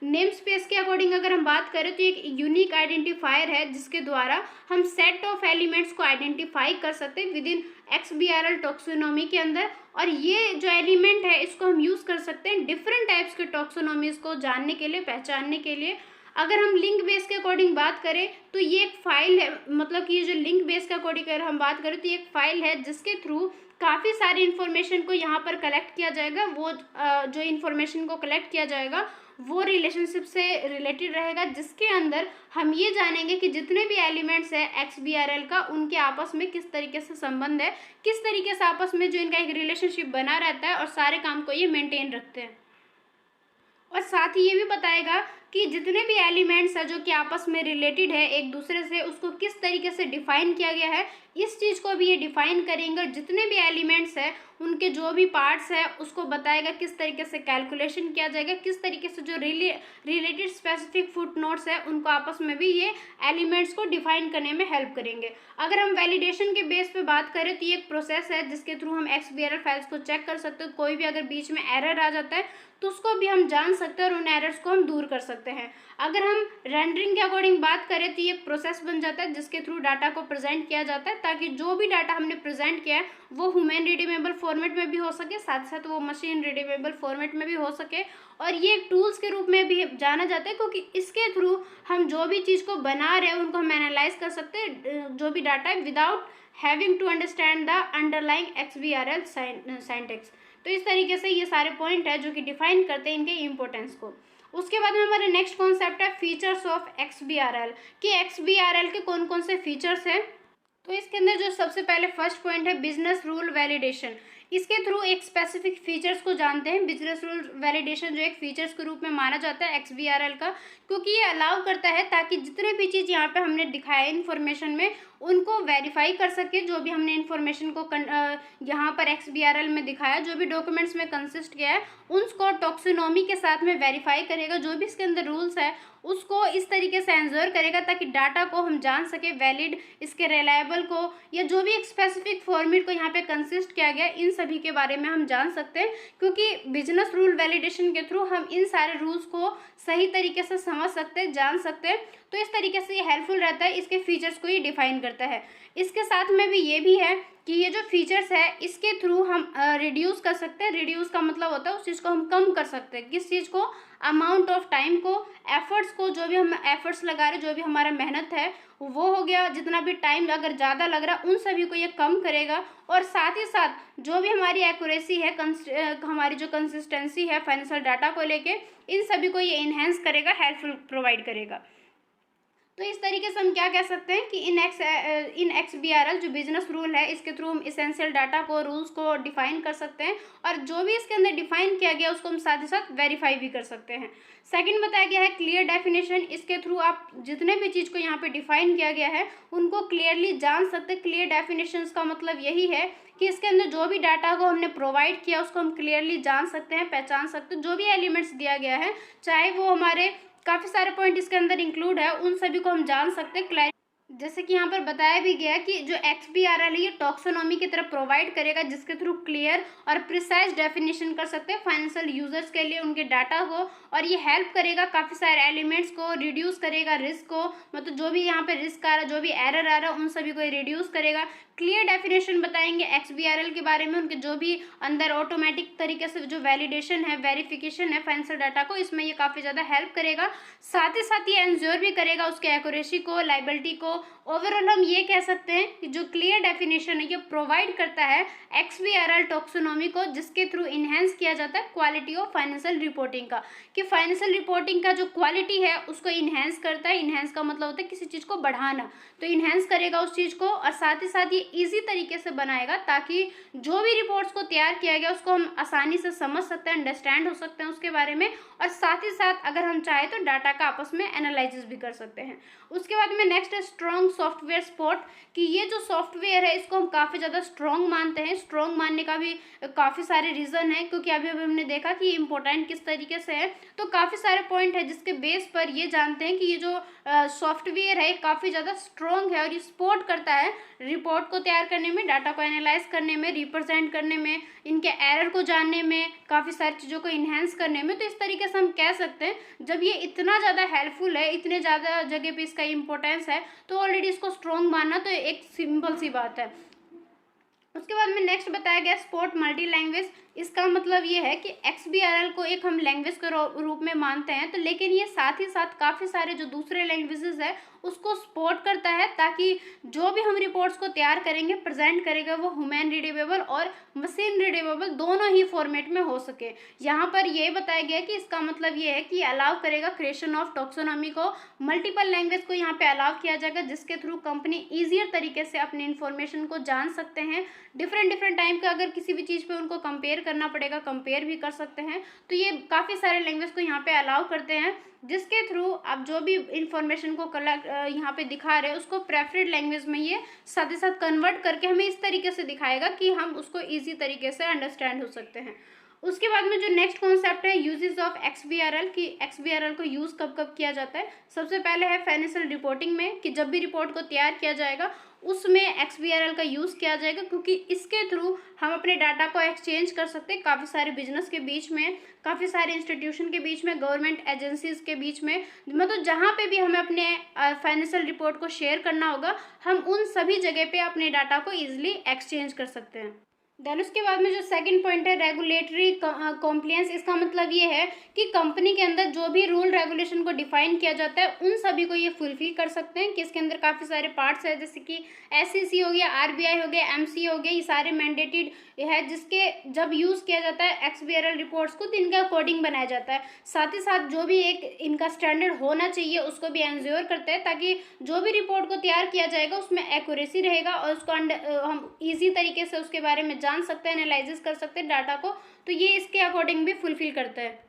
नेम स्पेस के अकॉर्डिंग अगर हम बात करें तो एक यूनिक आइडेंटिफायर है जिसके द्वारा हम सेट ऑफ एलिमेंट्स को आइडेंटिफाई कर सकते हैं विद इन XBRL टैक्सोनॉमी के अंदर। और ये जो एलिमेंट है इसको हम यूज़ कर सकते हैं डिफरेंट टाइप्स के टैक्सोनॉमीज को जानने के लिए, पहचानने के लिए। अगर हम लिंक बेस के अकॉर्डिंग बात करें तो ये एक फाइल है, मतलब कि ये जो लिंक बेस के अकॉर्डिंग अगर हम बात करें तो ये एक फाइल है जिसके थ्रू काफ़ी सारी इन्फॉर्मेशन को यहाँ पर कलेक्ट किया जाएगा। वो जो इन्फॉर्मेशन को कलेक्ट किया जाएगा वो रिलेशनशिप से रिलेटेड रहेगा, जिसके अंदर हम ये जानेंगे कि जितने भी एलिमेंट्स है XBRL का उनके आपस में किस तरीके से संबंध है, किस तरीके से आपस में जो इनका एक रिलेशनशिप बना रहता है और सारे काम को ये मेंटेन रखते हैं। और साथ ही ये भी बताएगा कि जितने भी एलिमेंट्स है जो कि आपस में रिलेटेड है एक दूसरे से, उसको किस तरीके से डिफाइन किया गया है, इस चीज़ को भी ये डिफाइन करेंगे। और जितने भी एलिमेंट्स है उनके जो भी पार्ट्स है उसको बताएगा किस तरीके से कैलकुलेशन किया जाएगा, किस तरीके से जो रिलेटेड स्पेसिफिक फुट नोट्स है उनको आपस में भी ये एलिमेंट्स को डिफाइन करने में हेल्प करेंगे। अगर हम वैलिडेशन के बेस पे बात करें तो ये एक प्रोसेस है जिसके थ्रू हम XBRL फाइल्स को चेक कर सकते हो। कोई भी अगर बीच में एरर आ जाता है तो उसको भी हम जान सकते हैं और उन एरर्स को हम दूर कर सकते हैं। अगर हम रेंडरिंग के अकॉर्डिंग बात करें तो ये एक प्रोसेस बन जाता है जिसके थ्रू डाटा को प्रेजेंट किया जाता है, ताकि जो भी डाटा हमने प्रेजेंट किया है वो ह्यूमन रिडीमेबल फॉर्मेट में भी हो सके, साथ साथ वो मशीन रिडीमेबल फॉर्मेट में भी हो सके। और ये एक टूल्स के रूप में भी जाना जाता है क्योंकि इसके थ्रू हम जो भी चीज़ को बना रहे हैं उनको हम एनालाइज कर सकते हैं, जो भी डाटा है, without having to understand the underlying XBRL syntax. तो इस तरीके से ये सारे पॉइंट है जो कि डिफाइन करते हैं इनके इम्पोर्टेंस को। उसके बाद में हमारा नेक्स्ट कॉन्सेप्ट है फीचर्स ऑफ XBRL, कि XBRL के कौन कौन से फीचर्स हैं। तो इसके अंदर जो सबसे पहले फर्स्ट पॉइंट है बिजनेस रूल वैलिडेशन। इसके थ्रू एक स्पेसिफिक फीचर्स को जानते हैं। बिजनेस रूल वैलिडेशन जो एक फीचर्स के रूप में माना जाता है XBRL का, क्योंकि ये अलाउ करता है ताकि जितने भी चीज़ यहाँ पे हमने दिखाया इन्फॉर्मेशन में उनको वेरीफाई कर सके। जो भी हमने इन्फॉर्मेशन को यहाँ पर XBRL में दिखाया, जो भी डॉक्यूमेंट्स में कंसिस्ट किया है, उसको टॉक्सोनॉमी के साथ में वेरीफाई करेगा। जो भी इसके अंदर रूल्स है उसको इस तरीके से एंश्योर करेगा ताकि डाटा को हम जान सके वैलिड, इसके रिलायबल को, या जो भी एक स्पेसिफिक फॉर्मेट को यहाँ पे कंसिस्ट किया गया, इन सभी के बारे में हम जान सकते हैं। क्योंकि बिजनेस रूल वैलिडेशन के थ्रू हम इन सारे रूल्स को सही तरीके से समझ सकते हैं, जान सकते हैं। तो इस तरीके से ये हेल्पफुल रहता है, इसके फीचर्स को ये डिफाइन करता है। इसके साथ में भी ये भी है कि ये जो फीचर्स है इसके थ्रू हम रिड्यूस कर सकते हैं। रिड्यूस का मतलब होता है उस चीज़ को हम कम कर सकते हैं। किस चीज़ को? अमाउंट ऑफ टाइम को, एफर्ट्स को, जो भी हम एफर्ट्स लगा रहे, जो भी हमारा मेहनत है वो हो गया, जितना भी टाइम अगर ज़्यादा लग रहा है उन सभी को ये कम करेगा। और साथ ही साथ जो भी हमारी एक्यूरेसी है, हमारी जो कंसिस्टेंसी है फाइनेंशियल डाटा को लेके, इन सभी को ये इन्हेंस करेगा, हेल्पफुल प्रोवाइड करेगा। तो इस तरीके से हम क्या कह सकते हैं कि इन XBRL जो बिजनेस रूल है, इसके थ्रू हम इसेंशियल डाटा को, रूल्स को डिफाइन कर सकते हैं, और जो भी इसके अंदर डिफाइन किया गया उसको हम साथ ही साथ वेरीफाई भी कर सकते हैं। सेकंड बताया गया है क्लियर डेफिनेशन। इसके थ्रू आप जितने भी चीज़ को यहाँ पे डिफाइन किया गया है उनको क्लियरली जान सकते हैं। क्लियर डेफिनेशंस का मतलब यही है कि इसके अंदर जो भी डाटा को हमने प्रोवाइड किया उसको हम क्लियरली जान सकते हैं, पहचान सकते हैं। जो भी एलिमेंट्स दिया गया है, चाहे वो हमारे काफ़ी सारे पॉइंट इसके अंदर इंक्लूड है, उन सभी को हम जान सकते हैं। जैसे कि यहाँ पर बताया भी गया कि जो XBRL है ये टॉक्सोनॉमी की तरफ प्रोवाइड करेगा, जिसके थ्रू क्लियर और प्रिसाइज डेफिनेशन कर सकते हैं फाइनेंशियल यूजर्स के लिए उनके डाटा को, और ये हेल्प करेगा काफ़ी सारे एलिमेंट्स को, रिड्यूस करेगा रिस्क को, मतलब जो भी यहाँ पे रिस्क आ रहा है, जो भी एरर आ रहा है, उन सभी को ये रिड्यूस करेगा। क्लियर डेफिनेशन बताएंगे XBRL के बारे में, उनके जो भी अंदर ऑटोमेटिक तरीके से जो वैलिडेशन है, वेरिफिकेशन है फाइनेंशियल डाटा को, इसमें ये काफ़ी ज़्यादा हेल्प करेगा। साथ ही साथ ये एंश्योर भी करेगा उसके एक्यूरेसी को, लाइबिलिटी को। ओवरऑल हम ये कह सकते हैं कि जो क्लियर डेफिनेशन है ये प्रोवाइड करता है XBRL टॉक्सोनॉमी को, जिसके थ्रू इन्हेंस किया जाता है क्वालिटी ऑफ फाइनेंशियल रिपोर्टिंग का, कि फाइनेंशियल रिपोर्टिंग का जो क्वालिटी है उसको इन्हेंस करता है। इन्हेंस का मतलब होता है किसी चीज़ को बढ़ाना, तो इन्हेंस करेगा उस चीज़ को, और साथ ही साथ ये ईजी तरीके से बनाएगा ताकि जो भी रिपोर्ट्स को तैयार किया गया उसको हम आसानी से समझ सकते हैं, अंडरस्टैंड हो सकते हैं उसके बारे में, और साथ ही साथ अगर हम चाहें तो डाटा का आपस में एनालिसिस भी कर सकते हैं। उसके बाद में नेक्स्ट है स्ट्रॉन्ग सॉफ्टवेयर सपोर्ट, कि ये जो सॉफ्टवेयर है इसको हम काफ़ी ज़्यादा स्ट्रॉन्ग मानते हैं। स्ट्रॉन्ग मानने का भी काफ़ी सारे रीज़न है, क्योंकि अभी हमने देखा कि इम्पोर्टेंट किस तरीके से है। तो काफ़ी सारे पॉइंट है जिसके बेस पर ये जानते हैं कि ये जो सॉफ्टवेयर है काफ़ी ज़्यादा स्ट्रॉन्ग है, और ये सपोर्ट करता है रिपोर्ट को तैयार करने में, डाटा को एनालाइज करने में, रिप्रेजेंट करने में, इनके एरर को जानने में, काफ़ी सारी चीज़ों को इन्हेंस करने में। तो इस तरीके से हम कह सकते हैं जब ये इतना ज़्यादा हेल्पफुल है, इतने ज़्यादा जगह पे इसका इम्पोर्टेंस है, तो ऑलरेडी इसको स्ट्रॉन्ग मानना तो एक सिंपल सी बात है। उसके बाद में नेक्स्ट बताया गया सपोर्ट मल्टी लैंग्वेज। इसका मतलब ये है कि XBRL को एक हम लैंग्वेज के रूप में मानते हैं, तो लेकिन ये साथ ही साथ काफ़ी सारे जो दूसरे लैंग्वेजेस है उसको सपोर्ट करता है, ताकि जो भी हम रिपोर्ट्स को तैयार करेंगे, प्रेजेंट करेंगे, वो ह्यूमन रीडेबल और मशीन रीडेबल दोनों ही फॉर्मेट में हो सके। यहाँ पर ये बताया गया कि इसका मतलब ये है कि अलाउ करेगा क्रिएशन ऑफ टॉक्सोनॉमी को, मल्टीपल लैंग्वेज को यहाँ पे अलाउ किया जाएगा, जिसके थ्रू कंपनी ईजियर तरीके से अपनी इन्फॉर्मेशन को जान सकते हैं। डिफरेंट टाइम का अगर किसी भी चीज़ पे उनको कंपेयर करना पड़ेगा, कंपेयर भी कर सकते हैं। तो ये काफ़ी सारे लैंग्वेज को यहाँ पे अलाउ करते हैं, जिसके थ्रू आप जो भी इंफॉर्मेशन को कलेक्ट यहाँ पे दिखा रहे हैं उसको प्रेफर्ड लैंग्वेज में ये साथ ही साथ कन्वर्ट करके हमें इस तरीके से दिखाएगा कि हम उसको ईजी तरीके से अंडरस्टैंड हो सकते हैं। उसके बाद में जो नेक्स्ट कॉन्सेप्ट है यूजेस ऑफ XBRL, कि XBRL को यूज़ कब कब किया जाता है। सबसे पहले है फाइनेंशियल रिपोर्टिंग में, कि जब भी रिपोर्ट को तैयार किया जाएगा उसमें XBRL का यूज़ किया जाएगा, क्योंकि इसके थ्रू हम अपने डाटा को एक्सचेंज कर सकते हैं काफ़ी सारे बिजनेस के बीच में, काफ़ी सारे इंस्टीट्यूशन के बीच में, गवर्नमेंट एजेंसीज के बीच में, मतलब जहाँ पे भी हमें अपने फाइनेंशियल रिपोर्ट को शेयर करना होगा, हम उन सभी जगह पे अपने डाटा को ईजिली एक्सचेंज कर सकते हैं। देन उसके बाद में जो सेकंड पॉइंट है रेगुलेटरी कॉम्प्लियंस। इसका मतलब ये है कि कंपनी के अंदर जो भी रूल रेगुलेशन को डिफाइन किया जाता है उन सभी को ये फुलफिल कर सकते हैं, कि इसके अंदर काफ़ी सारे पार्ट्स है, जैसे कि SEC हो गया, RBI हो गया, MC हो गया, ये सारे मैंडेटेड है, जिसके जब यूज़ किया जाता है XBRL रिपोर्ट्स को तो इनका अकॉर्डिंग बनाया जाता है। साथ ही साथ जो भी एक इनका स्टैंडर्ड होना चाहिए उसको भी एंश्योर करते हैं, ताकि जो भी रिपोर्ट को तैयार किया जाएगा उसमें एक्यूरेसी रहेगा और उसको हम ईजी तरीके से उसके बारे में जान सकते हैं, एनालिसिस कर सकते हैं डाटा को, तो ये इसके अकॉर्डिंग भी फुलफिल करता है।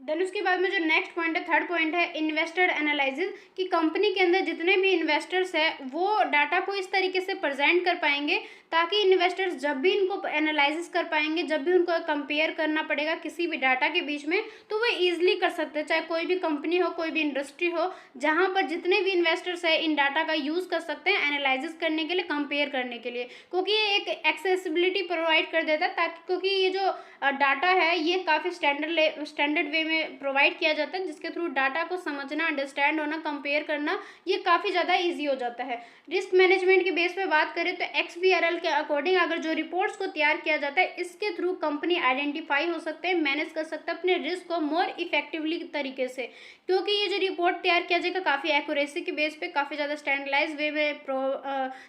देन उसके बाद में जो नेक्स्ट पॉइंट है, थर्ड पॉइंट है इन्वेस्टर एनालिसिस, कि कंपनी के अंदर जितने भी इन्वेस्टर्स हैं वो डाटा को इस तरीके से प्रेजेंट कर पाएंगे ताकि इन्वेस्टर्स जब भी इनको एनालिसिस कर पाएंगे, जब भी उनको कंपेयर करना पड़ेगा किसी भी डाटा के बीच में, तो वो ईजिली कर सकते हैं। चाहे कोई भी कंपनी हो, कोई भी इंडस्ट्री हो, जहाँ पर जितने भी इन्वेस्टर्स है इन डाटा का यूज़ कर सकते हैं एनालिसिस करने के लिए, कंपेयर करने के लिए, क्योंकि ये एक एक्सेसिबिलिटी प्रोवाइड कर देता है, ताकि क्योंकि ये जो डाटा है ये काफ़ी स्टैंडर्ड वे में प्रोवाइड किया जाता है, जिसके थ्रू डाटा को समझना, अंडरस्टैंड होना, कंपेयर करना ये काफ़ी ज़्यादा ईजी हो जाता है। रिस्क मैनेजमेंट के बेस पे बात करें तो XBRL के अकॉर्डिंग अगर जो रिपोर्ट्स को तैयार किया जाता है, इसके थ्रू कंपनी आइडेंटिफाई हो सकते हैं, मैनेज कर सकते हैं अपने रिस्क को मोर इफेक्टिवली तरीके से, क्योंकि ये जो रिपोर्ट तैयार किया जाएगा काफ़ी एक्यूरेसी के बेस पे, काफ़ी ज़्यादा स्टैंडर्डाइज वे में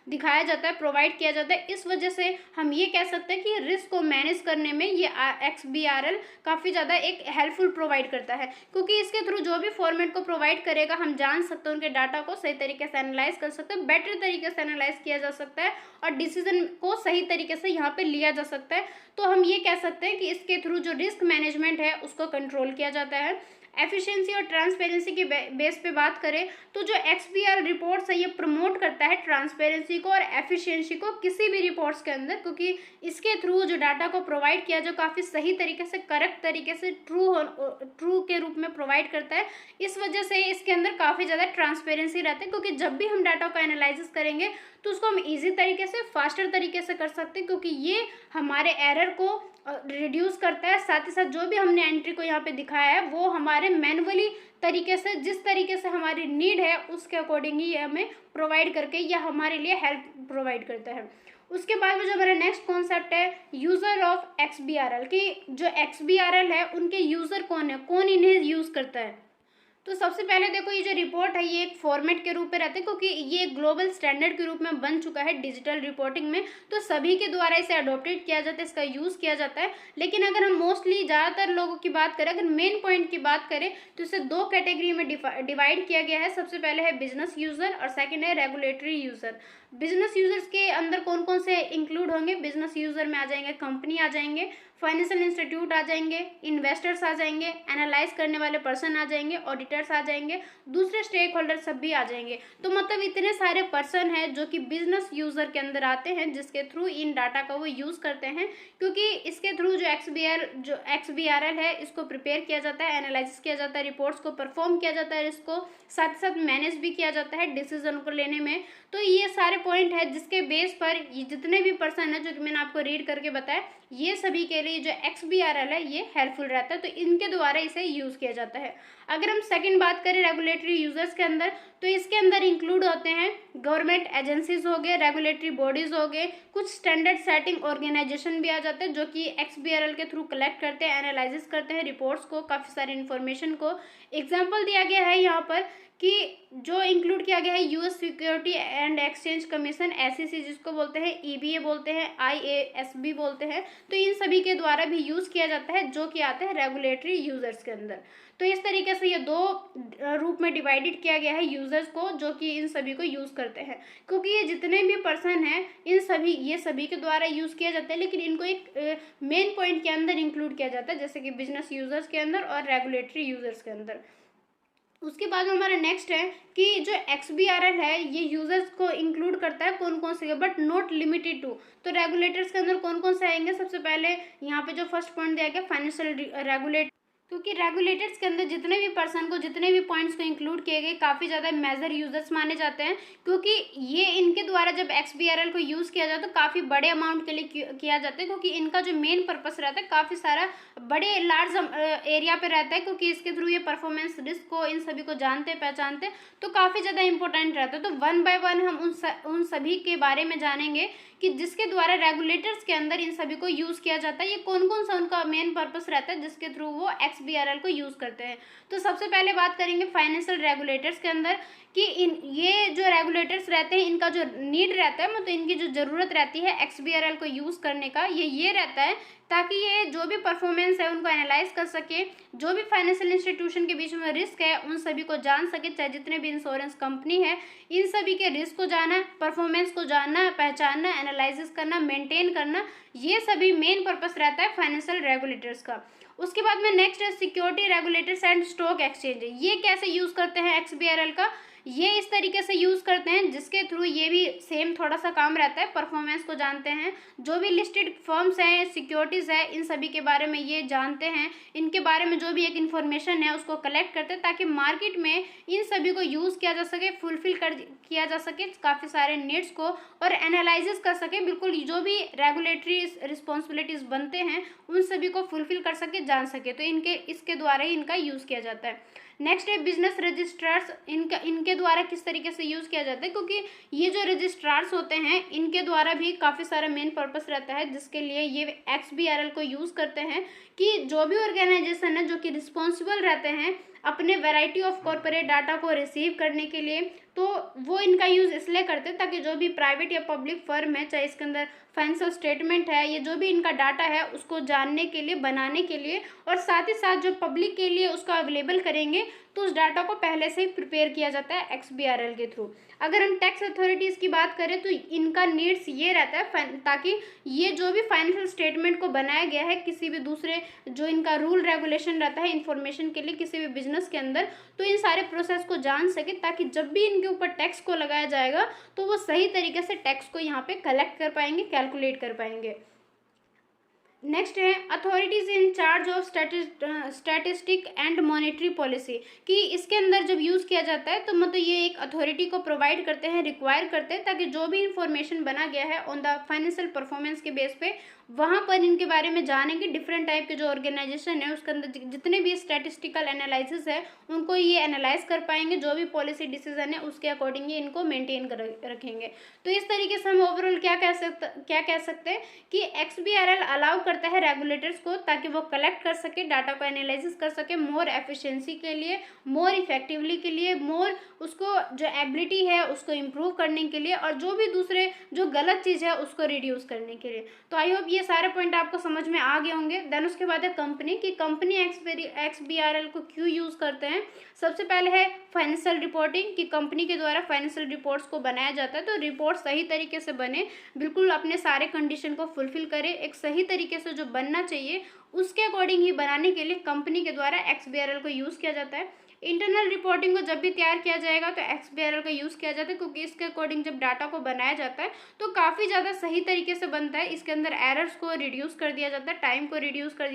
दिखाया जाता है, प्रोवाइड किया जाता है। इस वजह से हम ये कह सकते हैं कि रिस्क को मैनेज करने में ये XBRL काफ़ी ज़्यादा एक हेल्पफुल प्रोवाइड करता है, क्योंकि इसके थ्रू जो भी फॉर्मेट को प्रोवाइड करेगा हम जान सकते हैं, उनके डाटा को सही तरीके से एनालाइज कर सकते हैं, बेटर तरीके से एनालाइज किया जा सकता है और डिसीजन को सही तरीके से यहाँ पे लिया जा सकता है। तो हम ये कह सकते हैं कि इसके थ्रू जो रिस्क मैनेजमेंट है उसको कंट्रोल किया जाता है। एफिशिएंसी और ट्रांसपेरेंसी के बेस पे बात करें तो जो XBRL रिपोर्ट्स है ये प्रमोट करता है ट्रांसपेरेंसी को और एफिशिएंसी को किसी भी रिपोर्ट्स के अंदर, क्योंकि इसके थ्रू जो डाटा को प्रोवाइड किया जो काफ़ी सही तरीके से, करेक्ट तरीके से, ट्रू के रूप में प्रोवाइड करता है। इस वजह से इसके अंदर काफ़ी ज़्यादा ट्रांसपेरेंसी रहता है, क्योंकि जब भी हम डाटा को एनालिसिस करेंगे तो उसको हम ईजी तरीके से, फास्टर तरीके से कर सकते हैं, क्योंकि ये हमारे एरर को रिड्यूस करता है। साथ ही साथ जो भी हमने एंट्री को यहाँ पे दिखाया है वो हमारे मैनुअली तरीके से, जिस तरीके से हमारी नीड है उसके अकॉर्डिंग ही हमें प्रोवाइड करके यह हमारे लिए हेल्प प्रोवाइड करता है। उसके बाद में जो हमारा नेक्स्ट कॉन्सेप्ट है यूज़र ऑफ XBRL, कि जो XBRL है उनके यूज़र कौन है, कौन इन्हें यूज़ करता है। तो सबसे पहले देखो ये जो रिपोर्ट है ये एक फॉर्मेट के रूप में रहते हैं, क्योंकि ये ग्लोबल स्टैंडर्ड के रूप में बन चुका है डिजिटल रिपोर्टिंग में, तो सभी के द्वारा इसे अडोप्टेड किया जाता है, इसका यूज़ किया जाता है। लेकिन अगर हम मोस्टली ज़्यादातर लोगों की बात करें, अगर मेन पॉइंट की बात करें तो इसे दो कैटेगरी में डिवाइड किया गया है। सबसे पहले है बिजनेस यूज़र और सेकेंड है रेगुलेटरी यूज़र। बिजनेस यूजर्स के अंदर कौन कौन से इंक्लूड होंगे, बिजनेस यूज़र में आ जाएंगे कंपनी आ जाएंगे, फाइनेंशियल इंस्टीट्यूट आ जाएंगे, इन्वेस्टर्स आ जाएंगे, एनालाइज करने वाले पर्सन आ जाएंगे, ऑडिटर्स आ जाएंगे, दूसरे स्टेक होल्डर सब भी आ जाएंगे। तो मतलब इतने सारे पर्सन हैं जो कि बिजनेस यूज़र के अंदर आते हैं, जिसके थ्रू इन डाटा का वो यूज़ करते हैं, क्योंकि इसके थ्रू जो XBRL है इसको प्रिपेयर किया जाता है, एनालिसिस किया जाता है, रिपोर्ट्स को परफॉर्म किया जाता है, इसको साथ साथ मैनेज भी किया जाता है डिसीजन को लेने में। तो ये सारे पॉइंट है जिसके बेस पर ये जितने भी पर्सन है जो कि मैंने आपको रीड करके बताया, ये सभी के लिए जो XBRL है ये हेल्पफुल रहता है, तो इनके द्वारा इसे यूज़ किया जाता है। अगर हम सेकंड बात करें रेगुलेटरी यूजर्स के अंदर, तो इसके अंदर इंक्लूड होते हैं गवर्नमेंट एजेंसीज हो गए, रेगुलेटरी बॉडीज हो गए, कुछ स्टैंडर्ड सेटिंग ऑर्गेनाइजेशन भी आ जाते हैं जो कि XBRL के थ्रू कलेक्ट करते हैं, एनालिसिस करते हैं रिपोर्ट्स को, काफ़ी सारे इन्फॉर्मेशन को। एग्जाम्पल दिया गया है यहाँ पर कि जो इंक्लूड किया गया है US security and exchange commission, SEC जिसको बोलते हैं, EBA बोलते हैं, IASB बोलते हैं, तो इन सभी के द्वारा भी यूज़ किया जाता है जो कि आते हैं रेगुलेटरी यूजर्स के अंदर। तो इस तरीके से ये दो रूप में डिवाइडेड किया गया है यूजर्स को, जो कि इन सभी को यूज़ करते हैं, क्योंकि ये जितने भी पर्सन हैं ये सभी के द्वारा यूज़ किया जाता है, लेकिन इनको एक मेन पॉइंट के अंदर इंक्लूड किया जाता है, जैसे कि बिजनेस यूजर्स के अंदर और रेगुलेटरी यूजर्स के अंदर। उसके बाद में हमारा नेक्स्ट है कि जो XBRL है ये यूजर्स को इंक्लूड करता है कौन कौन से, बट नॉट लिमिटेड टू। तो रेगुलेटर्स के अंदर कौन कौन से आएंगे, सबसे पहले यहाँ पे जो फर्स्ट पॉइंट दिया गया फाइनेंशियल रेगुलेटर, क्योंकि रेगुलेटर्स के अंदर जितने भी पर्सन को, जितने भी पॉइंट्स को इंक्लूड किए गए काफ़ी ज़्यादा मेजर यूजर्स माने जाते हैं, क्योंकि ये इनके द्वारा जब XBRL को यूज़ किया जाता है तो काफ़ी बड़े अमाउंट के लिए किया जाता है, क्योंकि इनका जो मेन पर्पस रहता है काफ़ी सारा बड़े लार्ज एरिया पे रहता है, क्योंकि इसके थ्रू ये परफॉर्मेंस रिस्क को इन सभी को जानते पहचानते, तो काफ़ी ज़्यादा इंपॉर्टेंट रहता है। तो वन बाय वन हम उन सभी के बारे में जानेंगे कि जिसके द्वारा रेगुलेटर्स के अंदर इन सभी को यूज़ किया जाता है, ये कौन कौन सा उनका मेन पर्पस रहता है जिसके थ्रू वो XBRL को यूज़ करते हैं। तो सबसे पहले बात करेंगे फाइनेंशियल रेगुलेटर्स के अंदर कि ये जो रेगुलेटर्स रहते हैं इनका जो नीड रहता है, मतलब इनकी जो ज़रूरत रहती है XBRL को यूज़ करने का, ये रहता है ताकि ये जो भी परफॉर्मेंस है उनको एनालाइज कर सके, जो भी फाइनेंशियल इंस्टीट्यूशन के बीच में रिस्क है उन सभी को जान सके, चाहे जितने भी इंश्योरेंस कंपनी है इन सभी के रिस्क को जाना, परफॉर्मेंस को जानना, पहचानना, एनालिसिस करना, मेंटेन करना, ये सभी मेन पर्पस रहता है फाइनेंशियल रेगुलेटर्स का। उसके बाद में नेक्स्ट है security regulators and stock exchange. ये कैसे यूज़ करते हैं XBRL का, ये इस तरीके से यूज़ करते हैं जिसके थ्रू ये भी सेम थोड़ा सा काम रहता है, परफॉर्मेंस को जानते हैं, जो भी लिस्टेड फर्म्स हैं, सिक्योरिटीज़ है, इन सभी के बारे में ये जानते हैं, इनके बारे में जो भी एक इन्फॉर्मेशन है उसको कलेक्ट करते हैं ताकि मार्केट में इन सभी को यूज़ किया जा सके, फुलफिल किया जा सके काफ़ी सारे नीड्स को, और एनालिसिस कर सके, बिल्कुल जो भी रेगुलेटरी रिस्पॉन्सिबिलिटीज़ बनते हैं उन सभी को फुलफिल कर सके, जान सके। तो इसके द्वारा ही इनका यूज़ किया जाता है। नेक्स्ट है बिजनेस रजिस्ट्रार्स। इनके द्वारा किस तरीके से यूज़ किया जाता है, क्योंकि ये जो रजिस्ट्रार्स होते हैं इनके द्वारा भी काफ़ी सारा मेन पर्पस रहता है जिसके लिए ये XBRL को यूज़ करते हैं कि जो भी ऑर्गेनाइजेशन है जो कि रिस्पॉन्सिबल रहते हैं अपने वैरायटी ऑफ कॉर्पोरेट डाटा को रिसीव करने के लिए, तो वो इनका यूज़ इसलिए करते हैं ताकि जो भी प्राइवेट या पब्लिक फर्म है, चाहे इसके अंदर फाइनेंशियल स्टेटमेंट है, ये जो भी इनका डाटा है उसको जानने के लिए, बनाने के लिए, और साथ ही साथ जो पब्लिक के लिए उसको अवेलेबल करेंगे, तो उस डाटा को पहले से ही प्रिपेयर किया जाता है XBRL के थ्रू। अगर हम टैक्स अथॉरिटीज़ की बात करें तो इनका नीड्स ये रहता है ताकि ये जो भी फाइनेंशियल स्टेटमेंट को बनाया गया है किसी भी दूसरे जो इनका रूल रेगुलेशन रहता है इन्फॉर्मेशन के लिए किसी भी बिजनेस के अंदर, तो इन सारे प्रोसेस को जान सके ताकि जब भी इनके ऊपर टैक्स को लगाया जाएगा तो वो सही तरीके से टैक्स को यहाँ पे कलेक्ट कर पाएंगे, कैलकुलेट कर पाएंगे। नेक्स्ट है authorities in charge of statistic and monetary policy, कि इसके अंदर जब यूज़ किया जाता है तो मतलब ये एक अथॉरिटी को प्रोवाइड करते हैं, रिक्वायर करते हैं ताकि जो भी इंफॉर्मेशन बना गया है ऑन द फाइनेंशियल परफॉर्मेंस के बेस पे वहाँ पर इनके बारे में जानेंगे। डिफरेंट टाइप के जो ऑर्गेनाइजेशन है उसके अंदर जितने भी स्टैटिस्टिकल एनालिसिस है उनको ये एनालाइज कर पाएंगे, जो भी पॉलिसी डिसीजन है उसके अकॉर्डिंग ये इनको मेंटेन कर रखेंगे। तो इस तरीके से हम ओवरऑल क्या कह सकते हैं कि XBRL अलाउ करता है रेगुलेटर्स को ताकि वो कलेक्ट कर सके, डाटा को एनालिसिस कर सके मोर एफिशिएंसी के लिए, मोर इफेक्टिवली के लिए, मोर उसको जो एबिलिटी है उसको इम्प्रूव करने के लिए, और जो भी दूसरे जो गलत चीज़ है उसको रिड्यूस करने के लिए। तो आई होप ये सारे पॉइंट आपको समझ में आ गए होंगे। देन उसके बाद है कंपनी, की कंपनी XBRL को क्यों यूज़ करते हैं। सबसे पहले है फाइनेंशियल रिपोर्टिंग, कि कंपनी के द्वारा फाइनेंशियल रिपोर्ट्स को बनाया जाता है, तो रिपोर्ट सही तरीके से बने, बिल्कुल अपने सारे कंडीशन को फुलफिल करे, एक सही तरीके से जो बनना चाहिए उसके अकॉर्डिंग ही बनाने के लिए कंपनी के द्वारा XBRL को यूज़ किया जाता है। इंटरनल रिपोर्टिंग को जब भी तैयार किया जाएगा तो XBRL का यूज़ किया जाता है, क्योंकि इसके अकॉर्डिंग जब डाटा को बनाया जाता है तो काफ़ी ज़्यादा सही तरीके से बनता है, इसके अंदर एरर्स को रिड्यूस कर दिया जाता है, टाइम को रिड्यूस कर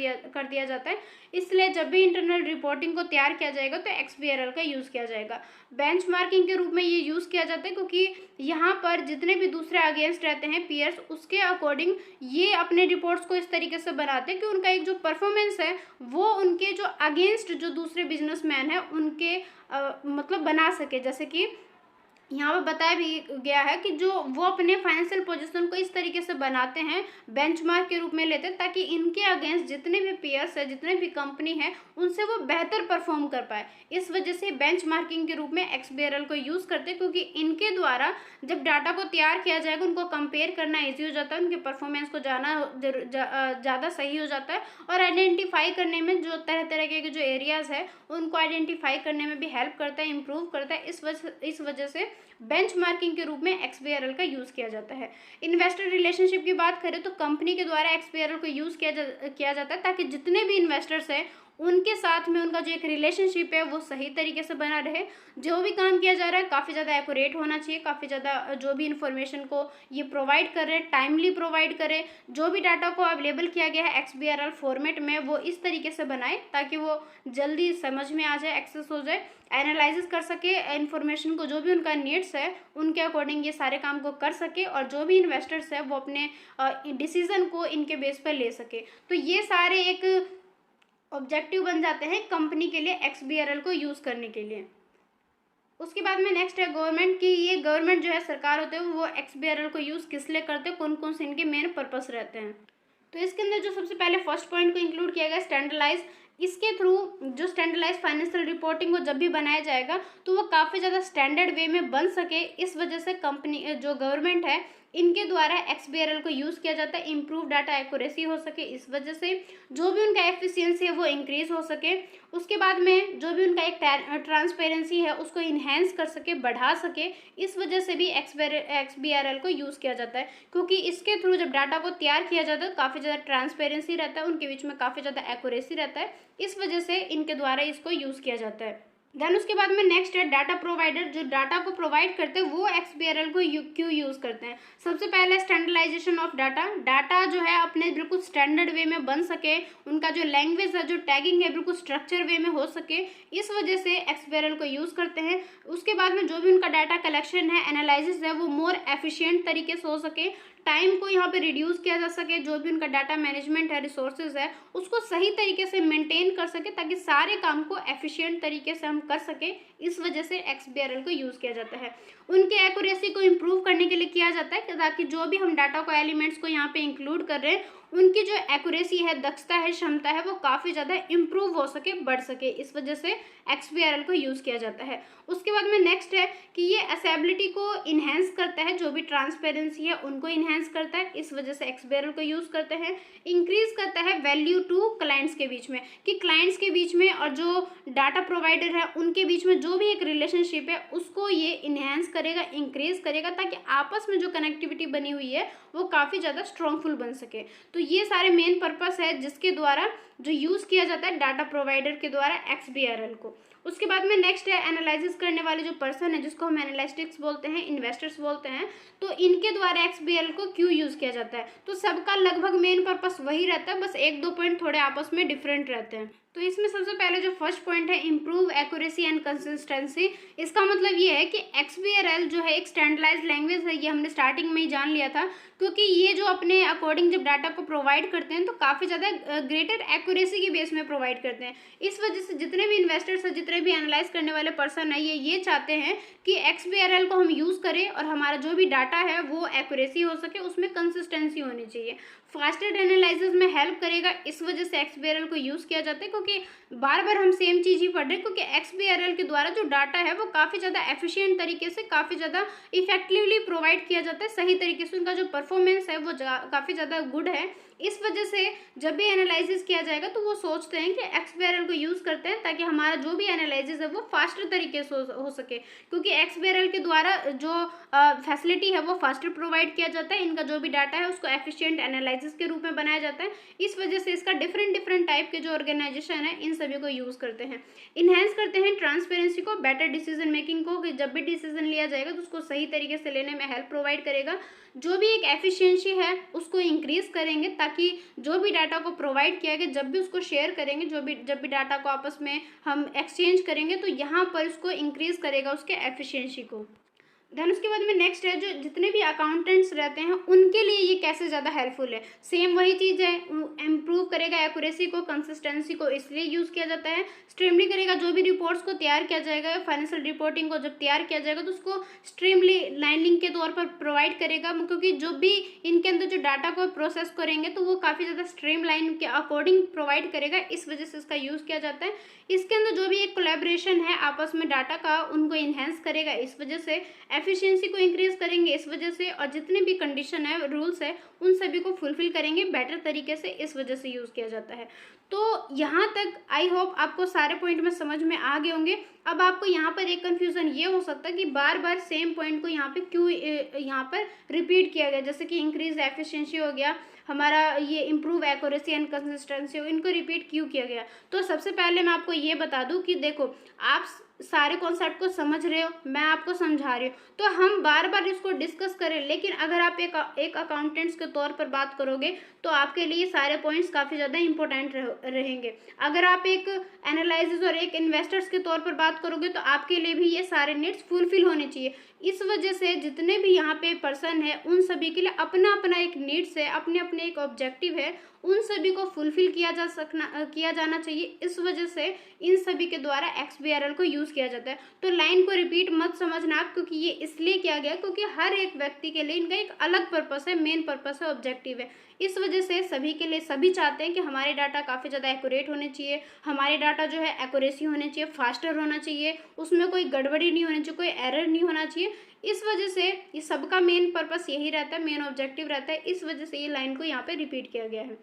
दिया जाता है, इसलिए जब भी इंटरनल रिपोर्टिंग को तैयार किया जाएगा तो XBRL का यूज़ किया जाएगा। बेंचमार्किंग के रूप में ये यूज़ किया जाता है, क्योंकि यहाँ पर जितने भी दूसरे अगेंस्ट रहते हैं पीयर्स, उसके अकॉर्डिंग ये अपने रिपोर्ट्स को इस तरीके से बनाते हैं कि उनका एक जो परफॉर्मेंस है वो उनके जो अगेंस्ट जो दूसरे बिजनेसमैन है उनके मतलब बना सके। जैसे कि यहाँ पर बताया भी गया है कि जो वो अपने फाइनेंशियल पोजीशन को इस तरीके से बनाते हैं, बेंचमार्क के रूप में लेते हैं, ताकि इनके अगेंस्ट जितने भी पेयर्स है, जितने भी कंपनी है, उनसे वो बेहतर परफॉर्म कर पाए। इस वजह से बेंचमार्किंग के रूप में XBRL को यूज़ करते हैं, क्योंकि इनके द्वारा जब डाटा को तैयार किया जाएगा उनको कंपेयर करना ईजी हो जाता है, उनके परफॉर्मेंस को जाना ज़्यादा सही हो जाता है, और आइडेंटिफाई करने में जो तरह तरह के जो एरियाज़ है उनको आइडेंटिफाई करने में भी हेल्प करता है, इम्प्रूव करता है। इस वजह से बेंचमार्किंग के रूप में XBRL का यूज़ किया जाता है। इन्वेस्टर रिलेशनशिप की बात करें तो कंपनी के द्वारा XBRL को यूज़ किया जाता है ताकि जितने भी इन्वेस्टर्स हैं उनके साथ में उनका जो एक रिलेशनशिप है वो सही तरीके से बना रहे। जो भी काम किया जा रहा है काफ़ी ज़्यादा एक्यूरेट होना चाहिए, काफ़ी ज़्यादा जो भी इन्फॉर्मेशन को ये प्रोवाइड कर रहे हैं टाइमली प्रोवाइड करें। जो भी डाटा को अवेलेबल किया गया है XBRL फॉर्मेट में वो इस तरीके से बनाए ताकि वो जल्दी समझ में आ जाए, एक्सेस हो जाए, एनालिसिस कर सके इन्फॉर्मेशन को, जो भी उनका नीड्स है उनके अकॉर्डिंग ये सारे काम को कर सके, और जो भी इन्वेस्टर्स है वो अपने डिसीजन को इनके बेस पर ले सके। तो ये सारे एक ऑब्जेक्टिव बन जाते हैं कंपनी के लिए XBRL को यूज़ करने के लिए। उसके बाद में नेक्स्ट है गवर्नमेंट, की ये गवर्नमेंट जो है सरकार होते हैं वो XBRL को यूज़ किस लिए करते हैं, कौन कौन से इनके मेन पर्पस रहते हैं। तो इसके अंदर जो सबसे पहले फर्स्ट पॉइंट को इंक्लूड किया गया स्टैंडर्डाइज इसके थ्रू जो स्टैंडर्डाइज फाइनेंशियल रिपोर्टिंग को जब भी बनाया जाएगा तो वो काफ़ी ज़्यादा स्टैंडर्ड वे में बन सके, इस वजह से कंपनी जो गवर्नमेंट है इनके द्वारा XBRL को यूज़ किया जाता है। इम्प्रूव डाटा एक्यूरेसी हो सके, इस वजह से जो भी उनका एफिशिएंसी है वो इंक्रीज हो सके। उसके बाद में जो भी उनका एक ट्रांसपेरेंसी है उसको इन्हेंस कर सके, बढ़ा सके, इस वजह से भी XBRL को यूज़ किया जाता है, क्योंकि इसके थ्रू जब डाटा को तैयार किया जाता है काफ़ी ज़्यादा ट्रांसपेरेंसी रहता है, उनके बीच में काफ़ी ज़्यादा एक्यूरेसी रहता है, इस वजह से इनके द्वारा इसको यूज़ किया जाता है। देन उसके बाद में नेक्स्ट है डाटा प्रोवाइडर, जो डाटा को प्रोवाइड करते हैं वो XBRL को क्यों यूज़ करते हैं। सबसे पहले स्टैंडर्डाइजेशन ऑफ डाटा, डाटा जो है अपने बिल्कुल स्टैंडर्ड वे में बन सके, उनका जो लैंग्वेज है, जो टैगिंग है बिल्कुल स्ट्रक्चर वे में हो सके, इस वजह से XBRL को यूज़ करते हैं। उसके बाद में जो भी उनका डाटा कलेक्शन है, एनालिसिस है, वो मोर एफिशिएंट तरीके से हो सके, टाइम को यहाँ पे रिड्यूस किया जा सके, जो भी उनका डाटा मैनेजमेंट है, रिसोर्सेज है, उसको सही तरीके से मेंटेन कर सके, ताकि सारे काम को एफिशिएंट तरीके से हम कर सके, इस वजह से XBRL को यूज़ किया जाता है। उनके एक्यूरेसी को इम्प्रूव करने के लिए किया जाता है, ताकि जो भी हम डाटा को एलिमेंट्स को यहाँ पे इंक्लूड कर रहे हैं उनकी जो एक्यूरेसी है, दक्षता है, क्षमता है, वो काफ़ी ज़्यादा इम्प्रूव हो सके, बढ़ सके, इस वजह से XBRL को यूज़ किया जाता है। उसके बाद में नेक्स्ट है कि ये असेबिलिटी को इन्हेंस करता है, जो भी ट्रांसपेरेंसी है उनको इन्हेंस करता है, इस वजह से XBRL को यूज़ करते हैं। इंक्रीज करता है वैल्यू टू क्लाइंट्स के बीच में, कि क्लाइंट्स के बीच में और जो डाटा प्रोवाइडर है उनके बीच में जो भी एक रिलेशनशिप है उसको ये इन्हेंस करेगा, इंक्रीज करेगा, ताकि आपस में जो कनेक्टिविटी बनी हुई है वो काफ़ी ज़्यादा स्ट्रॉन्गफुल बन सके। तो ये सारे मेन पर्पस है जिसके द्वारा जो यूज़ किया जाता है डाटा प्रोवाइडर के द्वारा XBRL को। उसके बाद में नेक्स्ट है एनालिसिस करने वाले जो पर्सन है, जिसको हम एनालिस्टिक्स बोलते हैं, इन्वेस्टर्स बोलते हैं, तो इनके द्वारा XBRL को क्यों यूज़ किया जाता है। तो सबका लगभग मेन पर्पस वही रहता है, बस एक दो पॉइंट थोड़े आपस में डिफरेंट रहते हैं। तो इसमें सबसे पहले जो फर्स्ट पॉइंट है इम्प्रूव एक्यूरेसी एंड कंसिस्टेंसी, इसका मतलब ये है कि XBRL जो है एक स्टैंडर्डाइज्ड लैंग्वेज है, ये हमने स्टार्टिंग में ही जान लिया था, क्योंकि ये जो अपने अकॉर्डिंग जब डाटा को प्रोवाइड करते हैं तो काफ़ी ज़्यादा ग्रेटर एक्यूरेसी की बेस में प्रोवाइड करते हैं। इस वजह से जितने भी इन्वेस्टर्स हैं, जितने भी एनालाइज करने वाले पर्सन है, ये चाहते हैं कि XBRL को हम यूज़ करें और हमारा जो भी डाटा है वो एक्यूरेसी हो सके, उसमें कंसिस्टेंसी होनी चाहिए, फास्टर एनालिसिस में हेल्प करेगा, इस वजह से XBRL को यूज़ किया जाता है, क्योंकि बार बार हम सेम चीज़ ही पढ़ रहे हैं, क्योंकि XBRL के द्वारा जो डाटा है वो काफ़ी ज़्यादा एफिशिएंट तरीके से, काफ़ी ज़्यादा इफेक्टिवली प्रोवाइड किया जाता है, सही तरीके से उनका जो परफॉर्मेंस है वो काफ़ी ज़्यादा गुड है। इस वजह से जब भी एनालिसिस किया जाएगा तो वो सोचते हैं कि XBRL को यूज़ करते हैं, ताकि हमारा जो भी एनालिसिस है वो फास्टर तरीके से हो सके, क्योंकि XBRL के द्वारा जो फैसिलिटी है वो फास्टर प्रोवाइड किया जाता है, इनका जो भी डाटा है उसको एफिशिएंट एनालिसिस के रूप में बनाया जाता है, इस वजह से इसका डिफरेंट टाइप के जो ऑर्गेनाइजेशन है इन सभी को यूज़ करते हैं। इन्हेंस करते हैं ट्रांसपेरेंसी को, बेटर डिसीजन मेकिंग को, कि जब भी डिसीजन लिया जाएगा तो उसको सही तरीके से लेने में हेल्प प्रोवाइड करेगा, जो भी एक एफिशिएंसी है उसको इंक्रीज करेंगे, ताकि जो भी डाटा को प्रोवाइड किया गया जब भी उसको शेयर करेंगे, जब भी डाटा को आपस में हम एक्सचेंज करेंगे तो यहाँ पर उसको इंक्रीज करेगा उसके एफिशिएंसी को। देन उसके बाद में नेक्स्ट है जो जितने भी अकाउंटेंट्स रहते हैं उनके लिए ये कैसे ज़्यादा हेल्पफुल है। सेम वही चीज़ है, इम्प्रूव करेगा एक्यूरेसी को, कंसिस्टेंसी को, इसलिए यूज़ किया जाता है। स्ट्रीमली करेगा, जो भी रिपोर्ट्स को तैयार किया जाएगा, फाइनेंशियल रिपोर्टिंग को जब तैयार किया जाएगा तो उसको स्ट्रीमली लाइनिंग के तौर पर प्रोवाइड करेगा, क्योंकि जो भी इनके अंदर जो डाटा को प्रोसेस करेंगे तो वो काफ़ी ज़्यादा स्ट्रीम लाइन के अकॉर्डिंग प्रोवाइड करेगा, इस वजह से इसका यूज़ किया जाता है। इसके अंदर जो भी एक कोलैबोरेशन है आपस में डाटा का, उनको इन्हेंस करेगा, इस वजह से एफिशिएंसी को इंक्रीज करेंगे, इस वजह से, और जितने भी कंडीशन है, रूल्स है, उन सभी को फुलफिल करेंगे बेटर तरीके से, इस वजह से यूज़ किया जाता है। तो यहाँ तक आई होप आपको सारे पॉइंट में समझ में आ गए होंगे। अब आपको यहाँ पर एक कन्फ्यूज़न ये हो सकता है कि बार बार सेम पॉइंट को यहाँ पे क्यों यहाँ पर रिपीट किया गया, जैसे कि इंक्रीज एफिशिएंसी हो गया, हमारा ये इम्प्रूव एक्यूरेसी एंड कंसिस्टेंसी हो, इनको रिपीट क्यों किया गया। तो सबसे पहले मैं आपको ये बता दूं कि देखो, आप सारे कॉन्सेप्ट को समझ रहे हो, मैं आपको समझा रही हूँ, तो हम बार बार इसको डिस्कस करें, लेकिन अगर आप एक अकाउंटेंट्स के तौर पर बात करोगे तो आपके लिए सारे पॉइंट्स काफ़ी ज़्यादा इंपॉर्टेंट रहेंगे। अगर आप एक एनालिसिस और एक इन्वेस्टर्स के तौर पर बात करोगे तो आपके लिए भी ये सारे नीड्स फुलफिल होने चाहिए। इस वजह से जितने भी यहाँ पे पर्सन है उन सभी के लिए अपना अपना एक नीड्स है, अपने अपने एक ऑब्जेक्टिव है, उन सभी को फुलफिल किया जाना चाहिए। इस वजह से इन सभी के द्वारा XBRL को यूज़ यूज़ किया जाता है। तो लाइन को रिपीट मत समझना आप, क्योंकि ये इसलिए किया गया क्योंकि हर एक व्यक्ति के लिए इनका एक अलग पर्पस है, मेन पर्पस है, ऑब्जेक्टिव है। इस वजह से सभी के लिए सभी चाहते हैं कि हमारे डाटा काफ़ी ज़्यादा एक्यूरेट होने चाहिए, हमारे डाटा जो है एक्यूरेसी होने चाहिए, फास्टर होना चाहिए, उसमें कोई गड़बड़ी नहीं होनी चाहिए, कोई एरर नहीं होना चाहिए। इस वजह से ये सबका मेन पर्पस यही रहता है, मेन ऑब्जेक्टिव रहता है। इस वजह से ये लाइन को यहाँ पे रिपीट किया गया है।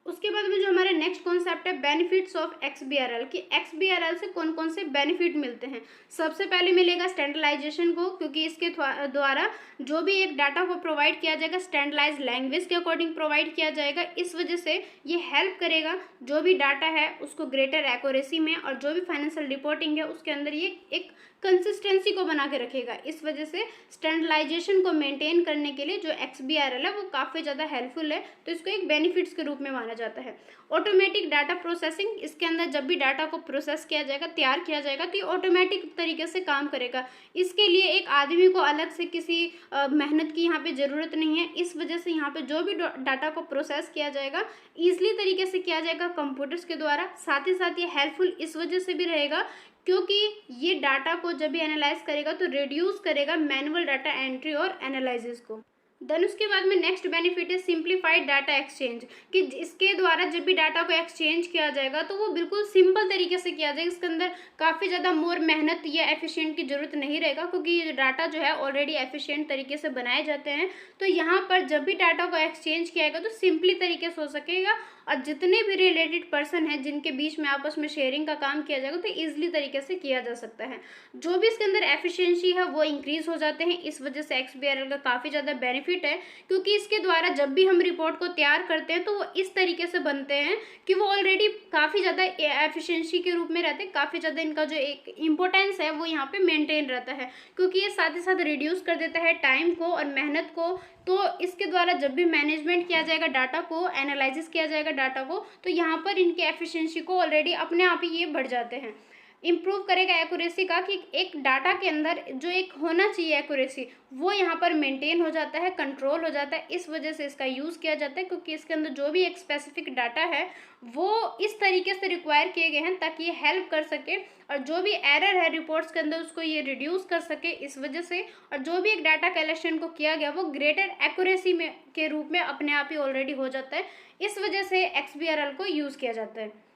उसके बाद में जो हमारे नेक्स्ट कॉन्सेप्ट है बेनिफिट्स ऑफ XBRL, कि XBRL से कौन कौन से बेनिफिट मिलते हैं। सबसे पहले मिलेगा स्टैंडर्डाइजेशन को, क्योंकि इसके द्वारा जो भी एक डाटा को प्रोवाइड किया जाएगा स्टैंडर्डाइज लैंग्वेज के अकॉर्डिंग प्रोवाइड किया जाएगा। इस वजह से ये हेल्प करेगा जो भी डाटा है उसको ग्रेटर एक्यूरेसी में, और जो भी फाइनेंशियल रिपोर्टिंग है उसके अंदर ये एक कंसिस्टेंसी को बना के रखेगा। इस वजह से स्टैंडर्डाइजेशन को मेंटेन करने के लिए जो XBRL है वो काफ़ी ज़्यादा हेल्पफुल है, तो इसको एक बेनिफिट्स के रूप में माना जाता है। ऑटोमेटिक डाटा प्रोसेसिंग, इसके अंदर जब भी डाटा को प्रोसेस किया जाएगा, तैयार किया जाएगा, तो ये ऑटोमेटिक तरीके से काम करेगा। इसके लिए एक आदमी को अलग से किसी मेहनत की यहाँ पे ज़रूरत नहीं है। इस वजह से यहाँ पे जो भी डाटा को प्रोसेस किया जाएगा ईजिली तरीके से किया जाएगा कंप्यूटर्स के द्वारा। साथ ही साथ ये हेल्पफुल इस वजह से भी रहेगा क्योंकि ये डाटा को जब भी एनालाइज करेगा तो रिड्यूस करेगा मैनुअल डाटा एंट्री और एनालिसिस को। देन उसके बाद में नेक्स्ट बेनिफिट है सिंप्लीफाइड डाटा एक्सचेंज, कि इसके द्वारा जब भी डाटा को एक्सचेंज किया जाएगा तो वो बिल्कुल सिंपल तरीके से किया जाएगा। इसके अंदर काफ़ी ज़्यादा मोर मेहनत या एफिशिएंट की ज़रूरत नहीं रहेगा, क्योंकि ये डाटा जो है ऑलरेडी एफिशिएंट तरीके से बनाए जाते हैं। तो यहाँ पर जब भी डाटा को एक्सचेंज किया जाएगा तो सिंपली तरीके से हो सकेगा, और जितने भी रिलेटेड पर्सन हैं जिनके बीच में आपस में शेयरिंग का काम किया जाएगा तो ईजिली तरीके से किया जा सकता है। जो भी इसके अंदर एफिशिएंसी है वो इंक्रीज़ हो जाते हैं। इस वजह से XBRL का काफ़ी ज़्यादा बेनिफिट है, क्योंकि इसके द्वारा जब भी हम रिपोर्ट को तैयार करते हैं तो वो इस तरीके से बनते हैं कि वो ऑलरेडी काफ़ी ज़्यादा एफिशिएंसी के रूप में रहते हैं। काफ़ी ज़्यादा इनका जो एक इम्पोर्टेंस है वो यहाँ पे मेंटेन रहता है, क्योंकि ये साथ ही साथ रिड्यूस कर देता है टाइम को और मेहनत को। तो इसके द्वारा जब भी मैनेजमेंट किया जाएगा डाटा को, एनालिसिस किया जाएगा डाटा को, तो यहाँ पर इनके एफिशिएंसी को ऑलरेडी अपने आप ही ये बढ़ जाते हैं। इम्प्रूव करेगा एक्यूरेसी का, कि एक डाटा के अंदर जो एक होना चाहिए एक्यूरेसी वो यहाँ पर मेंटेन हो जाता है, कंट्रोल हो जाता है। इस वजह से इसका यूज़ किया जाता है, क्योंकि इसके अंदर जो भी एक स्पेसिफिक डाटा है वो इस तरीके से रिक्वायर किए गए हैं ताकि ये हेल्प कर सके, और जो भी एरर है रिपोर्ट्स के अंदर उसको ये रिड्यूस कर सके। इस वजह से, और जो भी एक डाटा कलेक्शन को किया गया वो ग्रेटर एक्यूरेसी में के रूप में अपने आप ही ऑलरेडी हो जाता है। इस वजह से XBRL को यूज़ किया जाता है।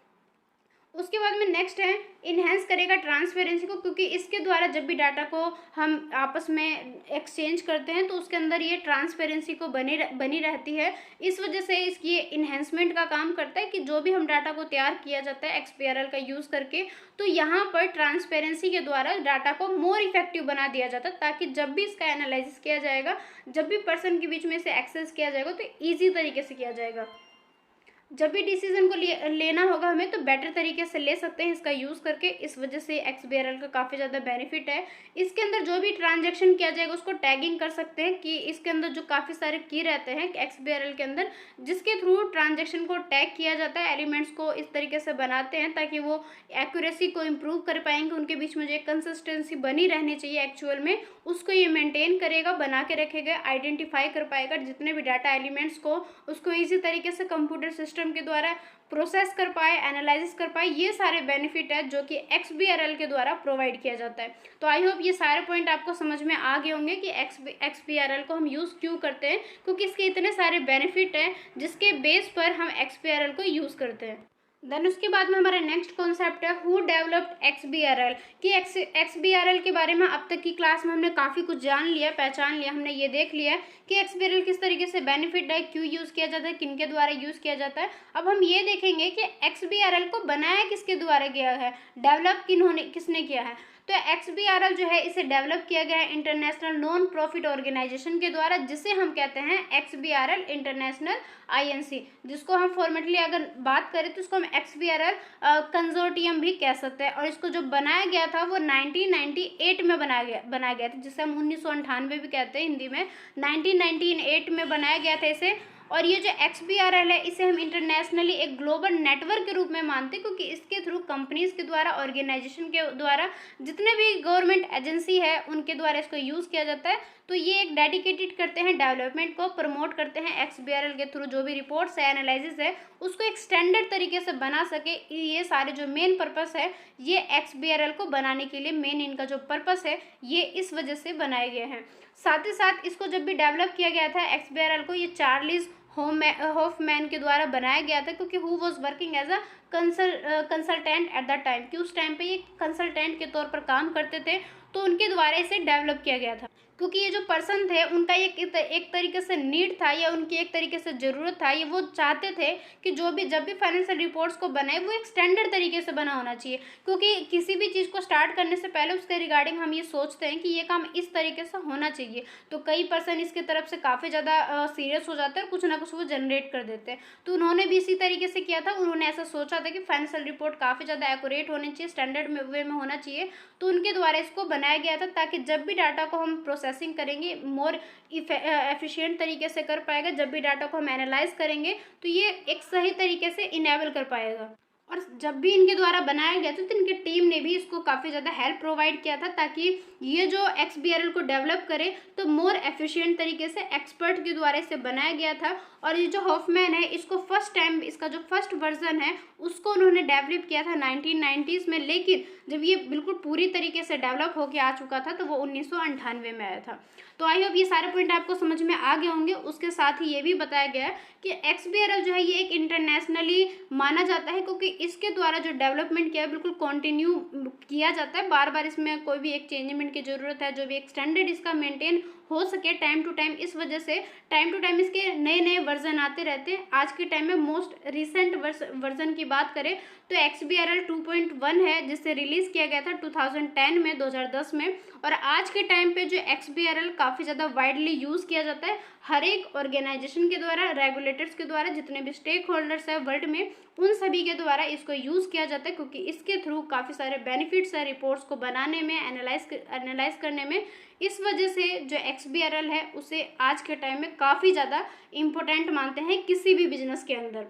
उसके बाद में नेक्स्ट है इन्हेंस करेगा ट्रांसपेरेंसी को, क्योंकि इसके द्वारा जब भी डाटा को हम आपस में एक्सचेंज करते हैं तो उसके अंदर ये ट्रांसपेरेंसी को बनी रहती है। इस वजह से इसकी इन्हेंसमेंट का काम करता है, कि जो भी हम डाटा को तैयार किया जाता है XBRL का यूज़ करके, तो यहाँ पर ट्रांसपेरेंसी के द्वारा डाटा को मोर इफेक्टिव बना दिया जाता है, ताकि जब भी इसका एनालिसिस किया जाएगा, जब भी पर्सन के बीच में से एक्सेस किया जाएगा तो ईजी तरीके से किया जाएगा। जब भी डिसीजन को लेना होगा हमें तो बेटर तरीके से ले सकते हैं इसका यूज़ करके। इस वजह से XBRL का काफ़ी ज़्यादा बेनिफिट है। इसके अंदर जो भी ट्रांजैक्शन किया जाएगा उसको टैगिंग कर सकते हैं, कि इसके अंदर जो काफ़ी सारे की रहते हैं XBRL के अंदर, जिसके थ्रू ट्रांजैक्शन को टैग किया जाता है। एलिमेंट्स को इस तरीके से बनाते हैं ताकि वो एक्यूरेसी को इम्प्रूव कर पाएंगे, उनके बीच में जो एक कंसिस्टेंसी बनी रहनी चाहिए एक्चुअल में, उसको ये मेंटेन करेगा, बना के रखेगा, आइडेंटिफाई कर पाएगा जितने भी डाटा एलिमेंट्स को, उसको इसी तरीके से कंप्यूटर सिस्टम के द्वारा प्रोसेस कर पाए, एनालिसिस कर पाए। ये सारे बेनिफिट है जो कि XBRL के द्वारा प्रोवाइड किया जाता है। तो आई होप ये सारे पॉइंट आपको समझ में आ गए होंगे कि XBRL को हम यूज़ क्यों करते हैं, क्योंकि इसके इतने सारे बेनिफिट हैं जिसके बेस पर हम XBRL को यूज़ करते हैं। देन उसके बाद में हमारा नेक्स्ट कॉन्सेप्ट है हु डेवलप्ड XBRL, कि XBRL के बारे में अब तक की क्लास में हमने काफ़ी कुछ जान लिया, पहचान लिया, हमने ये देख लिया कि XBRL किस तरीके से बेनिफिट है, क्यों यूज़ किया जाता है, किन के द्वारा यूज़ किया जाता है। अब हम ये देखेंगे कि XBRL को बनाया किसके द्वारा गया है, डेवलप किसने किया है। तो XBRL जो है इसे डेवलप किया गया है इंटरनेशनल नॉन प्रॉफिट ऑर्गेनाइजेशन के द्वारा, जिसे हम कहते हैं XBRL इंटरनेशनल INC, जिसको हम फॉर्मेटली अगर बात करें तो इसको हम XBRL कंसोर्टियम भी कह सकते हैं। और इसको जो बनाया गया था वो 1998 में बनाया गया था, जिसे हम 1998 भी कहते हैं हिंदी में। 1998 में बनाया गया था इसे, और ये जो XBRL है इसे हम इंटरनेशनली एक ग्लोबल नेटवर्क के रूप में मानते हैं, क्योंकि इसके थ्रू कंपनीज के द्वारा, ऑर्गेनाइजेशन के द्वारा, जितने भी गवर्नमेंट एजेंसी है उनके द्वारा इसको यूज़ किया जाता है। तो ये एक डेडिकेटेड करते हैं, डेवलपमेंट को प्रमोट करते हैं XBRL के थ्रू। जो भी रिपोर्ट्स है, एनालिसिस है, उसको एक स्टैंडर्ड तरीके से बना सके। ये सारे जो मेन पर्पस है ये XBRL को बनाने के लिए, मेन इनका जो पर्पस है ये इस वजह से बनाए गए हैं। साथ ही साथ इसको जब भी डेवलप किया गया था XBRL को, ये चार्ल्स हॉफमैन के द्वारा बनाया गया था, क्योंकि who was working as a consultant at the time, कि उस टाइम पे ये कंसल्टेंट के तौर पर काम करते थे, तो उनके द्वारा इसे डेवलप किया गया था। क्योंकि ये जो पर्सन थे उनका एक तरीके से नीड था, या उनकी एक तरीके से ज़रूरत था, ये वो चाहते थे कि जब भी फाइनेंशियल रिपोर्ट्स को बनाए वो एक स्टैंडर्ड तरीके से बना होना चाहिए। क्योंकि किसी भी चीज़ को स्टार्ट करने से पहले उसके रिगार्डिंग हम ये सोचते हैं कि ये काम इस तरीके से होना चाहिए, तो कई पर्सन इसकी तरफ से काफ़ी ज़्यादा सीरियस हो जाते हैं और कुछ ना कुछ वो जनरेट कर देते हैं। तो उन्होंने भी इसी तरीके से किया था, उन्होंने ऐसा सोचा था कि फाइनेंशियल रिपोर्ट काफ़ी ज़्यादा एक्यूरेट होनी चाहिए, स्टैंडर्ड वे में होना चाहिए, तो उनके द्वारा इसको बनाया गया था, ताकि जब भी डाटा को हम प्रोसेसिंग करेंगे मोर एफिशिएंट तरीके से कर पाएगा। जब भी डाटा को हम एनालाइज करेंगे तो ये एक सही तरीके से इनेबल कर पाएगा। और जब भी इनके द्वारा बनाया गया तो इनकी टीम ने भी इसको काफ़ी ज़्यादा हेल्प प्रोवाइड किया था, ताकि ये जो XBRL को डेवलप करे तो मोर एफिशिएंट तरीके से एक्सपर्ट के द्वारा इसे बनाया गया था। और ये जो हॉफमैन है इसको फर्स्ट टाइम, इसका जो फर्स्ट वर्जन है उसको उन्होंने डेवलप किया था 1990s में, लेकिन जब ये बिल्कुल पूरी तरीके से डेवलप होकर आ चुका था तो वो 1998 में आया था। तो आई होप ये सारे पॉइंट आपको समझ में आ गए होंगे। उसके साथ ही ये भी बताया गया है कि XBRL जो है ये एक इंटरनेशनली माना जाता है, क्योंकि इसके द्वारा जो डेवलपमेंट किया है बिल्कुल कंटिन्यू किया जाता है, बार बार इसमें कोई भी एक चेंजमेंट की ज़रूरत है, जो भी एक स्टैंडर्ड इसका मेंटेन हो सके टाइम टू टाइम। इस वजह से टाइम टू टाइम इसके नए नए वर्जन आते रहते हैं। आज के टाइम में मोस्ट रिसेंट वर्जन की बात करें तो XBRL 2.1 है, जिसे रिलीज़ किया गया था 2010 में, 2010 में। और आज के टाइम पे जो XBRL काफ़ी ज़्यादा वाइडली यूज़ किया जाता है, हर एक ऑर्गेनाइजेशन के द्वारा, रेगुलेटर्स के द्वारा, जितने भी स्टेक होल्डर्स हैं वर्ल्ड में, उन सभी के द्वारा इसको यूज़ किया जाता है, क्योंकि इसके थ्रू काफ़ी सारे बेनिफिट्स है रिपोर्ट्स को बनाने में, एनालाइज करने में। इस वजह से जो XBRL है उसे आज के टाइम में काफ़ी ज़्यादा इम्पोर्टेंट मानते हैं किसी भी बिजनेस के अंदर।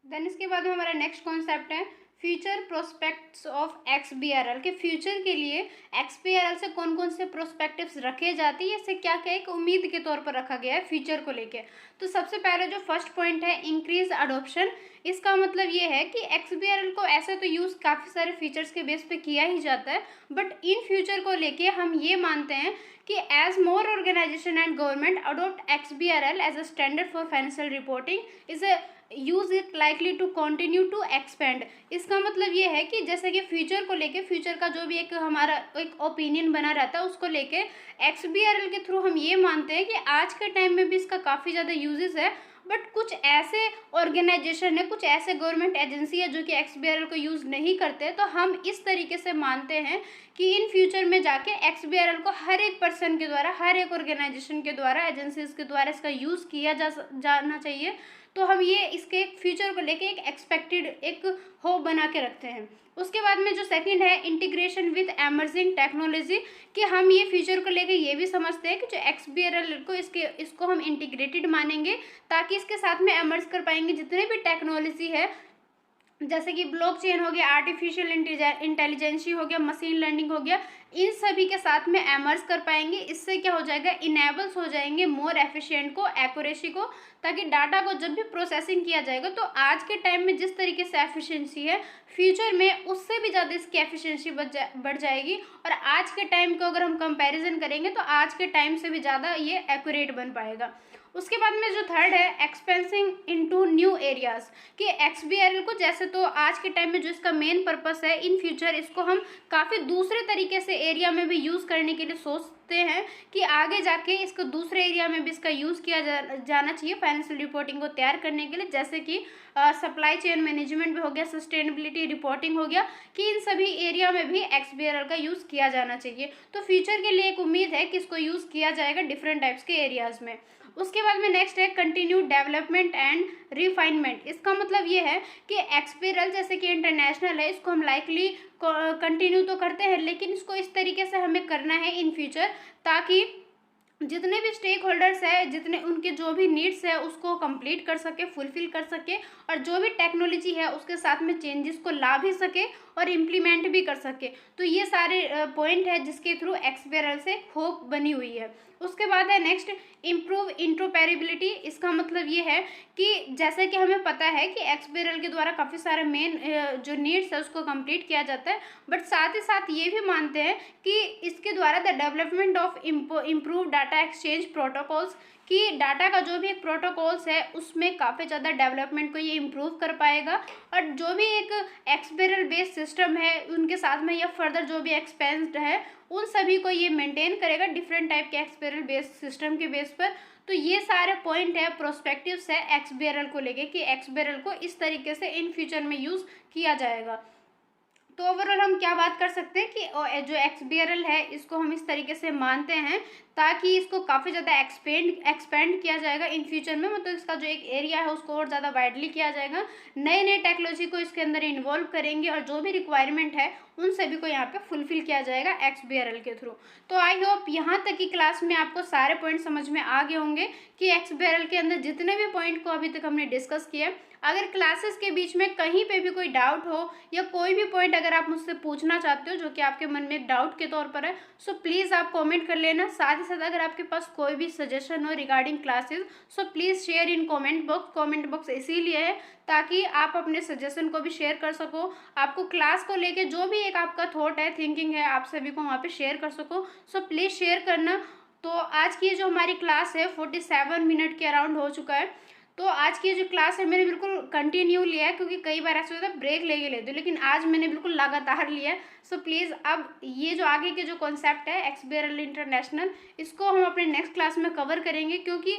देन इसके बाद में हमारा नेक्स्ट कॉन्सेप्ट है फ्यूचर प्रोस्पेक्ट्स ऑफ XBRL, के फ्यूचर के लिए XBRL से कौन कौन से प्रोस्पेक्टिव्स रखे जाते हैं, इसे क्या क्या एक उम्मीद के तौर पर रखा गया है फ्यूचर को लेके। तो सबसे पहले जो फर्स्ट पॉइंट है इंक्रीज अडोप्शन। इसका मतलब ये है कि XBRL को ऐसे तो यूज़ काफ़ी सारे फीचर्स के बेस पे किया ही जाता है, बट इन फ्यूचर को लेके हम ये मानते हैं कि as more organisation and government adopt XBRL as a standard for financial reporting is use it likely to continue to expand. इसका मतलब ये है कि जैसे कि फ्यूचर को लेके, फ्यूचर का जो भी एक हमारा एक ओपिनियन बना रहता है उसको लेके XBRL के थ्रू हम ये मानते हैं कि आज के टाइम में भी इसका काफ़ी ज़्यादा यूजेस है, बट कुछ ऐसे ऑर्गेनाइजेशन है, कुछ ऐसे गवर्नमेंट एजेंसी है जो कि XBRL को यूज़ नहीं करते। तो हम इस तरीके से मानते हैं कि इन फ्यूचर में जाके XBRL को हर एक पर्सन के द्वारा, हर एक ऑर्गेनाइजेशन के द्वारा, एजेंसीज के द्वारा इसका यूज़ किया जाना चाहिए। तो हम ये इसके फ्यूचर को लेके एक एक्सपेक्टेड एक होप बना के रखते हैं। उसके बाद में जो सेकंड है इंटीग्रेशन विद एमर्जिंग टेक्नोलॉजी, कि हम ये फ्यूचर को लेके ये भी समझते हैं कि जो XBRL को इसको हम इंटीग्रेटेड मानेंगे, ताकि इसके साथ में एमर्ज कर पाएंगे जितने भी टेक्नोलॉजी है, जैसे कि ब्लॉकचेन हो गया, आर्टिफिशियल इंटेलिजेंसी हो गया, मशीन लर्निंग हो गया, इन सभी के साथ में एमर्ज कर पाएंगे। इससे क्या हो जाएगा, इनेबल्स हो जाएंगे मोर एफिशिएंट को, एक्यूरेसी को, ताकि डाटा को जब भी प्रोसेसिंग किया जाएगा तो आज के टाइम में जिस तरीके से एफिशिएंसी है, फ्यूचर में उससे भी ज़्यादा इसकी एफिशिएंसी बढ़ जाएगी। और आज के टाइम को अगर हम कंपैरिजन करेंगे तो आज के टाइम से भी ज़्यादा ये एक्यूरेट बन पाएगा। उसके बाद में जो थर्ड है एक्सपेंसिंग इनटू न्यू एरियाज, कि XBRL को जैसे तो आज के टाइम में जो इसका मेन पर्पस है, इन फ्यूचर इसको हम काफ़ी दूसरे तरीके से एरिया में भी यूज़ करने के लिए सोचते हैं कि आगे जाके इसको दूसरे एरिया में भी इसका यूज़ किया जाना चाहिए फाइनेंशियल रिपोर्टिंग को तैयार करने के लिए, जैसे कि सप्लाई चेन मैनेजमेंट भी हो गया, सस्टेनेबिलिटी रिपोर्टिंग हो गया, कि इन सभी एरिया में भी XBRL का यूज़ किया जाना चाहिए। तो फ्यूचर के लिए एक उम्मीद है कि इसको यूज़ किया जाएगा डिफरेंट टाइप्स के एरियाज़ में। उसके बाद में नेक्स्ट है कंटिन्यू डेवलपमेंट एंड रिफाइनमेंट। इसका मतलब ये है कि XBRL जैसे कि इंटरनेशनल है, इसको हम लाइकली कंटिन्यू तो करते हैं, लेकिन इसको इस तरीके से हमें करना है इन फ्यूचर, ताकि जितने भी स्टेक होल्डर्स है, जितने उनके जो भी नीड्स है उसको कंप्लीट कर सके, फुलफिल कर सके, और जो भी टेक्नोलॉजी है उसके साथ में चेंजेस को ला भी सके और इम्प्लीमेंट भी कर सके। तो ये सारे पॉइंट है जिसके थ्रू एक्सबीआरएल से होप बनी हुई है। उसके बाद है नेक्स्ट, इम्प्रूव इंटरऑपरेबिलिटी। इसका मतलब ये है कि जैसे कि हमें पता है कि एक्सबीआरएल के द्वारा काफ़ी सारे मेन जो नीड्स है उसको कंप्लीट किया जाता है, बट साथ ही साथ ये भी मानते हैं कि इसके द्वारा the development of improve data exchange protocols, कि डाटा का जो भी एक प्रोटोकॉल्स है उसमें काफ़ी ज़्यादा डेवलपमेंट को ये इम्प्रूव कर पाएगा, और जो भी एक एक्सबीआरएल बेस्ड सिस्टम है उनके साथ में या फर्दर जो भी एक्सपेंस्ड है उन सभी को ये मेंटेन करेगा डिफरेंट टाइप के एक्सबीआरएल बेस्ड सिस्टम के बेस पर। तो ये सारे पॉइंट है, प्रोस्पेक्टिव्स है एक्सबीआरएल को लेके कि एक्सबीआरएल को इस तरीके से इन फ्यूचर में यूज़ किया जाएगा। तो ओवरऑल हम क्या बात कर सकते हैं कि जो एक्सबीआरएल है इसको हम इस तरीके से मानते हैं ताकि इसको काफ़ी ज़्यादा एक्सपेंड किया जाएगा इन फ्यूचर में, मतलब इसका जो एक एरिया है उसको और ज़्यादा वाइडली किया जाएगा, नए नए टेक्नोलॉजी को इसके अंदर इन्वॉल्व करेंगे और जो भी रिक्वायरमेंट है उन सभी को यहाँ पे फुलफिल किया जाएगा एक्सबीआरएल के थ्रू। तो आई होप यहाँ तक की क्लास में आपको सारे पॉइंट समझ में आ गए होंगे कि एक्सबीआरएल के अंदर जितने भी पॉइंट को अभी तक हमने डिस्कस किया। अगर क्लासेस के बीच में कहीं पे भी कोई डाउट हो या कोई भी पॉइंट अगर आप मुझसे पूछना चाहते हो जो कि आपके मन में एक डाउट के तौर पर है, सो प्लीज़ आप कमेंट कर लेना। साथ ही साथ अगर आपके पास कोई भी सजेशन हो regarding classes, so please share in comment box. Comment box इसीलिए है ताकि आप अपने सजेशन को भी शेयर कर सको, आपको क्लास को लेके जो भी एक आपका थॉट है, थिंकिंग है, आप सभी को वहाँ पे शेयर कर सको। सो प्लीज़ शेयर करना। तो आज की जो हमारी क्लास है 47 मिनट के अराउंड हो चुका है। तो आज की जो क्लास है मैंने बिल्कुल कंटिन्यू लिया है, क्योंकि कई बार ऐसा होता है ब्रेक लेते, लेकिन आज मैंने बिल्कुल लगातार लिया है। सो प्लीज़ अब ये जो आगे के जो कॉन्सेप्ट है एक्सबीआरएल इंटरनेशनल, इसको हम अपने नेक्स्ट क्लास में कवर करेंगे, क्योंकि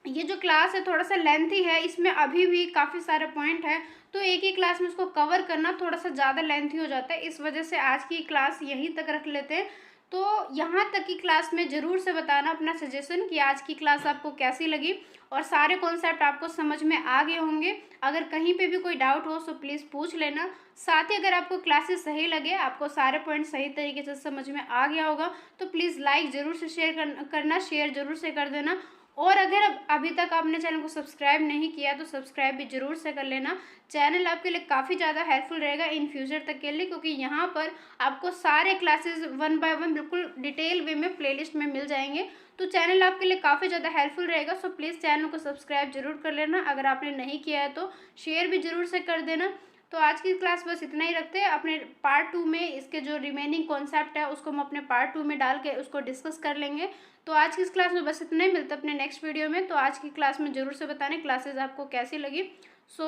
ये जो क्लास है थोड़ा सा लेंथी है, इसमें अभी भी काफ़ी सारे पॉइंट हैं, तो एक ही क्लास में इसको कवर करना थोड़ा सा ज़्यादा लेंथी हो जाता है। इस वजह से आज की क्लास यहीं तक रख लेते हैं। तो यहाँ तक की क्लास में ज़रूर से बताना अपना सजेशन कि आज की क्लास आपको कैसी लगी और सारे कॉन्सेप्ट आपको समझ में आ गए होंगे। अगर कहीं पे भी कोई डाउट हो सो प्लीज़ पूछ लेना। साथ ही अगर आपको क्लासेस सही लगे, आपको सारे पॉइंट सही तरीके से समझ में आ गया होगा, तो प्लीज़ लाइक ज़रूर से करना, शेयर ज़रूर से कर देना। और अगर अभी तक आपने चैनल को सब्सक्राइब नहीं किया तो सब्सक्राइब भी ज़रूर से कर लेना। चैनल आपके लिए काफ़ी ज़्यादा हेल्पफुल रहेगा इन फ्यूचर तक के लिए, क्योंकि यहाँ पर आपको सारे क्लासेस 1 बाय 1 बिल्कुल डिटेल वे में प्लेलिस्ट में मिल जाएंगे। तो चैनल आपके लिए काफ़ी ज़्यादा हेल्पफुल रहेगा। सो प्लीज़ चैनल को सब्सक्राइब जरूर कर लेना। अगर आपने नहीं किया है तो शेयर भी ज़रूर से कर देना। तो आज की क्लास बस इतना ही रखते हैं। अपने पार्ट 2 में इसके जो रिमेनिंग कॉन्सेप्ट है उसको हम अपने पार्ट 2 में डाल के उसको डिस्कस कर लेंगे। तो आज की इस क्लास में बस इतना ही, मिलता अपने नेक्स्ट वीडियो में। तो आज की क्लास में ज़रूर से बताने क्लासेस आपको कैसी लगी। सो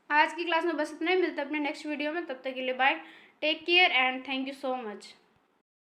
आज की क्लास में बस इतना ही, मिलता अपने नेक्स्ट वीडियो में। तब तक के लिए bye, take care and thank you so much.